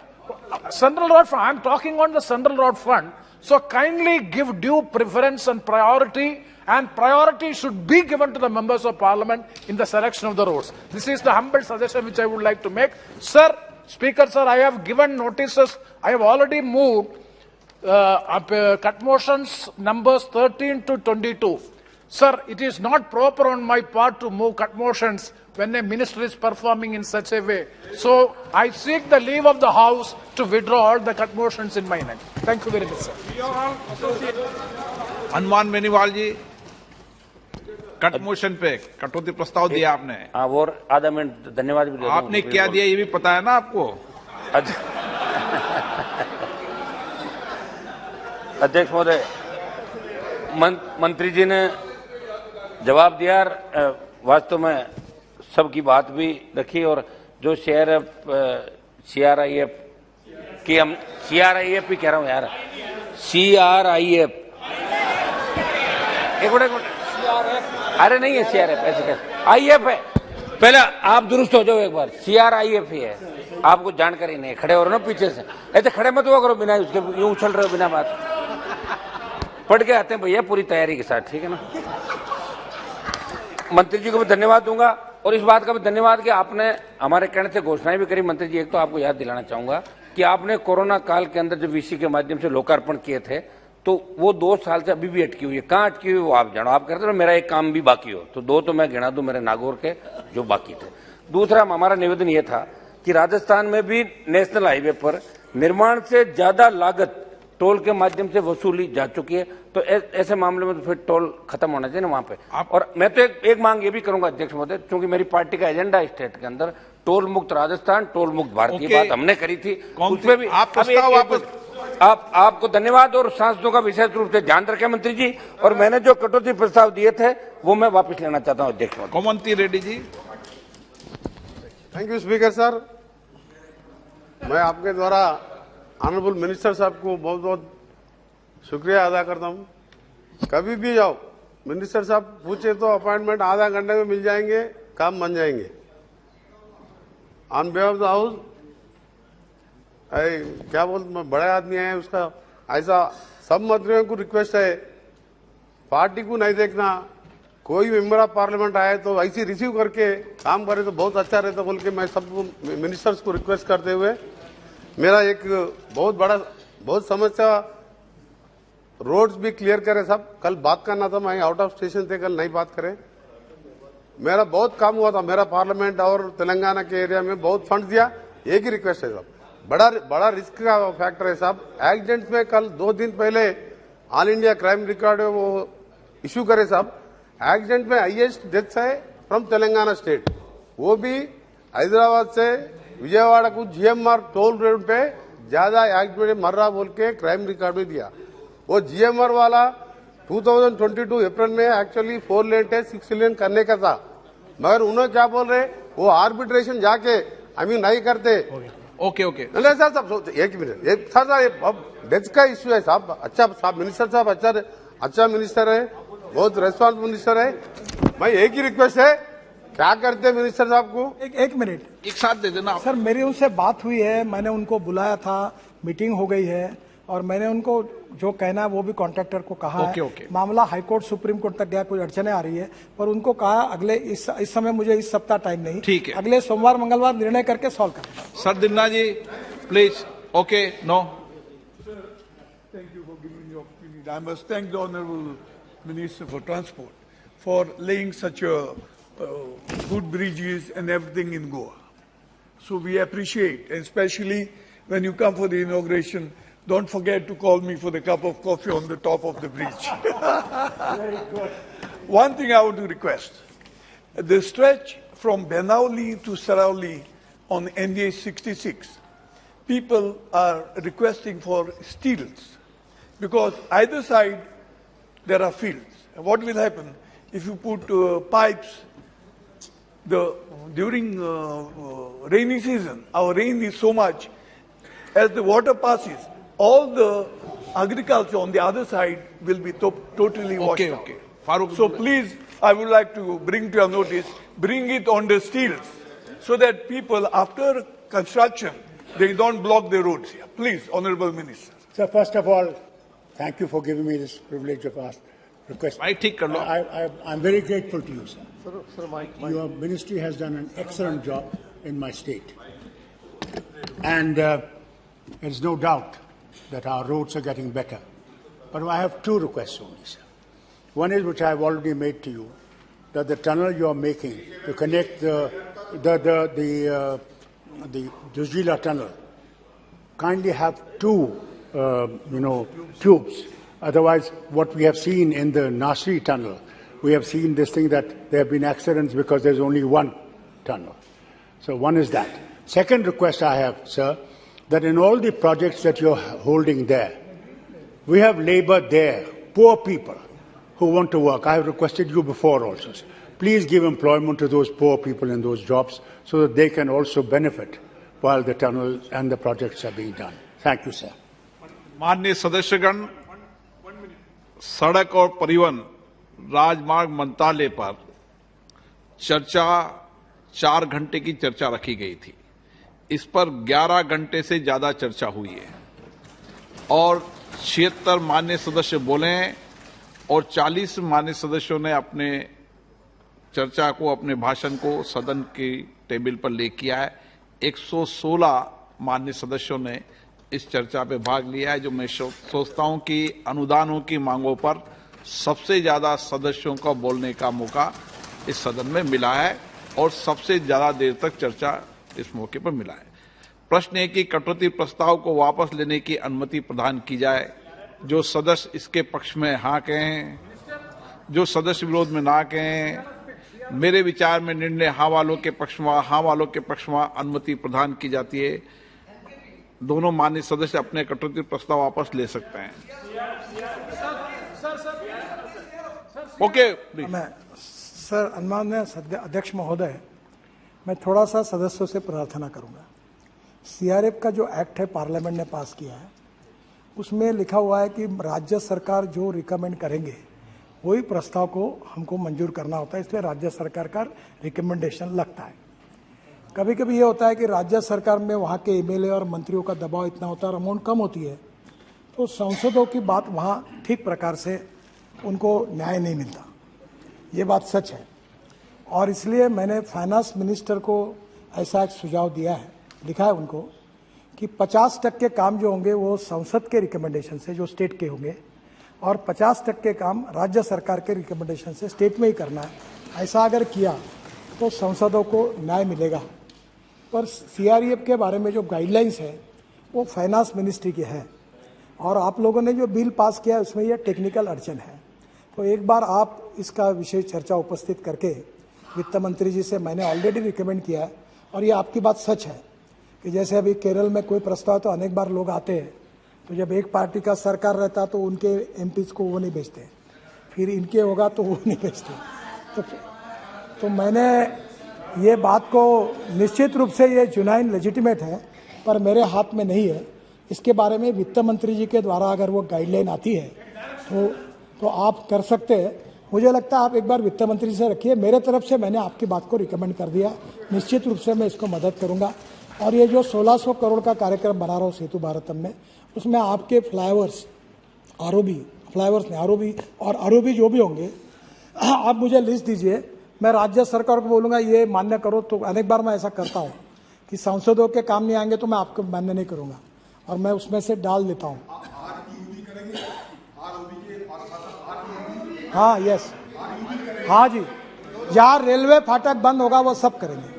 Central Road Fund, I am talking on the Central Road Fund. So kindly give due preference and priority should be given to the members of Parliament in the selection of the roads. This is the humble suggestion which I would like to make. Sir, Speaker, sir, I have given notices. I have already moved cut motions numbers 13 to 22. Sir, it is not proper on my part to move cut motions when a minister is performing in such a way. So I seek the leave of the House to withdraw all the cut motions in my name. Thank you very much, sir. Hanuman Beniwal ji, cut motion पे कटौती प्रस्ताव दिया आपने। हाँ, और आधा minute धन्यवाद भी दे दूं। आपने क्या दिया ये भी पता है ना आपको? अध्यक्ष महोदय, मंत्री जी ने जवाब दिया। वास्तव में सबकी बात भी रखी और जो CRIF की हम CRIF भी कह रहा हूँ यार, CRIF एक मिनट, अरे नहीं है CRF, ऐसे कैसे IF है। पहले आप दुरुस्त हो जाओ एक बार, CRIF ही है। आपको जानकारी नहीं, खड़े हो रहे हो ना पीछे से, ऐसे खड़े मत हुआ करो बिना उसके, यूं उछल रहे हो बिना बात। पढ़ के आते हैं भैया पूरी तैयारी के साथ, ठीक है ना। मंत्री जी को मैं धन्यवाद दूंगा और इस बात का भी धन्यवाद कि आपने हमारे कहने से घोषणाएं भी करी। मंत्री जी, एक तो आपको याद दिलाना चाहूंगा कि आपने कोरोना काल के अंदर जो VC के माध्यम से लोकार्पण किए थे, तो वो 2 साल से अभी भी अटकी हुई है। कहाँ अटकी हुई वो आप जानो। आप कहते हो मेरा एक काम भी बाकी हो, तो 2 तो मैं गिना दूं मेरे नागौर के जो बाकी थे। दूसरा हमारा निवेदन ये था कि राजस्थान में भी नेशनल हाईवे पर निर्माण से ज्यादा लागत टोल के माध्यम से वसूली जा चुकी है, तो ऐसे मामले में तो फिर टोल खत्म होना चाहिए ना वहां पे। और मैं तो एक मांग ये भी करूंगा अध्यक्ष महोदय, क्योंकि मेरी पार्टी का एजेंडा है स्टेट के अंदर टोल मुक्त राजस्थान, टोल मुक्त भारत की बात हमने करी थी, उसमें भी आपको धन्यवाद और सांसदों का विशेष रूप से ध्यान रखें मंत्री जी। और मैंने जो कटौती प्रस्ताव दिए थे वो मैं वापस लेना चाहता हूं अध्यक्ष महोदय। Komati Reddy ji. Thank you speaker sir. मैं आपके द्वारा ऑनरेबल मिनिस्टर साहब को बहुत बहुत शुक्रिया अदा करता हूं। कभी भी जाओ मिनिस्टर साहब पूछे तो अपॉइंटमेंट आधा घंटे में मिल जाएंगे, काम बन जाएंगे। On behalf of the house क्या बोलते बड़े आदमी है उसका, ऐसा सब मंत्रियों को रिक्वेस्ट है, पार्टी को नहीं देखना। कोई मेंबर ऑफ पार्लियामेंट आए तो ऐसी रिसीव करके काम करे तो बहुत अच्छा रहता बोल के मैं सबको मिनिस्टर्स को रिक्वेस्ट करते हुए, मेरा एक बहुत समस्या रोड्स भी क्लियर करें साहब। कल बात करना था, मैं आउट ऑफ स्टेशन थे, कल नहीं बात करें। मेरा बहुत काम हुआ था, मेरा पार्लियामेंट और तेलंगाना के एरिया में बहुत फंड दिया। एक ही रिक्वेस्ट है साहब, बड़ा रिस्क का फैक्टर है साहब। एक्सीडेंट्स में कल 2 दिन पहले ऑल इंडिया क्राइम रिकॉर्ड वो इशू करे साहब। एक्सीडेंट में हाईएस्ट डेथ्स है फ्रॉम तेलंगाना स्टेट, वो भी हैदराबाद से विजयवाड़ा को जीएमआर टोल रोड पे ज्यादा एक्सीडेंट मर रहा बोल के क्राइम रिकॉर्ड में दिया। वो जीएमआर वाला 2022 अप्रैल में एक्चुअली 4 लेन है 6 लेन करने का था, मगर उन्होंने क्या बोल रहे, वो आर्बिट्रेशन जाके नहीं करते। ओके ओके नहीं साहब, एक मिनट साहब, डेथ का इश्यू है साहब। अच्छा साहब, मिनिस्टर साहब अच्छा मिनिस्टर है, बहुत रेस्पॉन्सिबल मिनिस्टर है। मैं एक ही रिक्वेस्ट है, क्या करते हैं मिनिस्टर साहब को? एक मिनट एक साथ दे देना। सर, मेरी उनसे बात हुई है, मैंने उनको बुलाया था, मीटिंग हो गई है और मैंने उनको जो कहना है वो भी कॉन्ट्रैक्टर को कहा है। मामला हाईकोर्ट सुप्रीम कोर्ट तक गया, कोई अड़चने आ रही है, पर उनको कहा अगले इस समय मुझे इस सप्ताह टाइम नहीं, ठीक है, अगले सोमवार मंगलवार निर्णय करके सॉल्व करना। Sir Dinna ji please. Okay no, Thank you for giving me the opportunity. I must thank the Honorable Minister for Transport for laying such a good bridges and everything in Goa. So we appreciate, and especially when you come for the inauguration, don't forget to call me for the cup of coffee on the top of the bridge. Very good. One thing I want to request, the stretch from Benauli to Sarauli on NDA 66, people are requesting for steels, because either side there are fields. And what will happen if you put pipes? During rainy season, our rain is so much. As the water passes, all the agriculture on the other side will be totally washed out. Okay. Farooq, so please, I would like to bring to your notice, bring it on the steels, so that people after construction they don't block the roads here. Please, Honorable Minister. Sir, first of all, thank you for giving me this privilege of request. I'm very grateful to you, sir. Your ministry has done an excellent job in my state. And there's no doubt that our roads are getting better. But I have 2 requests only, sir. One is, which I have already made to you, that the tunnel you are making to connect the Dujila tunnel, kindly have 2 tubes. Otherwise, what we have seen in the Nasri tunnel, we have seen this thing that there have been accidents because there's only 1 tunnel. So one is that. Second request I have, sir, that in all the projects that you're holding there, we have labor there, poor people who want to work. I have requested you before also, sir. Please give employment to those poor people in those jobs so that they can also benefit while the tunnel and the projects are being done. Thank you, sir. माननीय सदस्यगण, सड़क और परिवहन राजमार्ग मंत्रालय पर चर्चा 4 घंटे की चर्चा रखी गई थी। इस पर 11 घंटे से ज्यादा चर्चा हुई है और 76 माननीय सदस्य बोले हैं और 40 माननीय सदस्यों ने अपने चर्चा को, अपने भाषण को सदन की टेबल पर ले किया है। 116 माननीय सदस्यों ने इस चर्चा पे भाग लिया है, जो मैं सोचता हूं कि अनुदानों की मांगों पर सबसे ज्यादा सदस्यों का बोलने का मौका इस सदन में मिला है और सबसे ज्यादा देर तक चर्चा इस मौके पर मिला है। प्रश्न है कि कटौती प्रस्ताव को वापस लेने की अनुमति प्रदान की जाए। जो सदस्य इसके पक्ष में हाँ कहें, जो सदस्य विरोध में ना कहें। मेरे विचार में निर्णय हाँ वालों के पक्ष में अनुमति प्रदान की जाती है। दोनों माननीय सदस्य अपने कटौती प्रस्ताव वापस ले सकते हैं। ओके सर, माननीय अध्यक्ष महोदय, मैं थोड़ा सा सदस्यों से प्रार्थना करूंगा। सीआरएफ का जो एक्ट है पार्लियामेंट ने पास किया है, उसमें लिखा हुआ है कि राज्य सरकार जो रिकमेंड करेंगे वही प्रस्ताव को हमको मंजूर करना होता है, इसलिए राज्य सरकार का रिकमेंडेशन लगता है। कभी कभी ये होता है कि राज्य सरकार में वहाँ के एमएलए और मंत्रियों का दबाव इतना होता है और अमाउंट कम होती है, तो सांसदों की बात वहाँ ठीक प्रकार से उनको न्याय नहीं मिलता। ये बात सच है और इसलिए मैंने फाइनेंस मिनिस्टर को ऐसा एक सुझाव दिया है, लिखा है उनको कि 50% काम जो होंगे वो संसद के रिकमेंडेशन से, जो स्टेट के होंगे, और 50% काम राज्य सरकार के रिकमेंडेशन से स्टेट में ही करना है। ऐसा अगर किया तो सांसदों को न्याय मिलेगा। पर सीआरईएफ के बारे में जो गाइडलाइंस है वो फाइनेंस मिनिस्ट्री की है और आप लोगों ने जो बिल पास किया है उसमें यह टेक्निकल अड़चन है। तो एक बार आप इसका विशेष चर्चा उपस्थित करके वित्त मंत्री जी से मैंने ऑलरेडी रिकमेंड किया है और ये आपकी बात सच है कि जैसे अभी केरल में कोई प्रस्ताव तो अनेक बार लोग आते हैं, तो जब एक पार्टी का सरकार रहता तो उनके एमपीज को वो नहीं भेजते, फिर इनके होगा तो वो नहीं भेजते। तो मैंने ये बात को निश्चित रूप से ये जुनाइन लेजिटिमेट है पर मेरे हाथ में नहीं है। इसके बारे में वित्त मंत्री जी के द्वारा अगर वो गाइडलाइन आती है तो आप कर सकते हैं। मुझे लगता है आप एक बार वित्त मंत्री से रखिए। मेरे तरफ से मैंने आपकी बात को रिकमेंड कर दिया, निश्चित रूप से मैं इसको मदद करूंगा। और ये जो 1600 करोड़ का कार्यक्रम बना रहा हूँ सेतु भारतम में, उसमें आपके फ्लाईओवर्स आरओबी और आरओबी जो भी होंगे आप मुझे लिस्ट दीजिए, मैं राज्य सरकार को बोलूंगा ये मान्य करो। तो अनेक बार मैं ऐसा करता हूँ कि सांसदों के काम नहीं आएंगे तो मैं आपको मान्य नहीं करूंगा और मैं उसमें से डाल देता हूँ। हाँ यस, हाँ जी, जहाँ रेलवे फाटक बंद होगा वो सब करेंगे,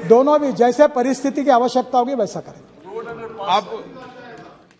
दोनों भी जैसे परिस्थिति की आवश्यकता होगी वैसा करेंगे। अब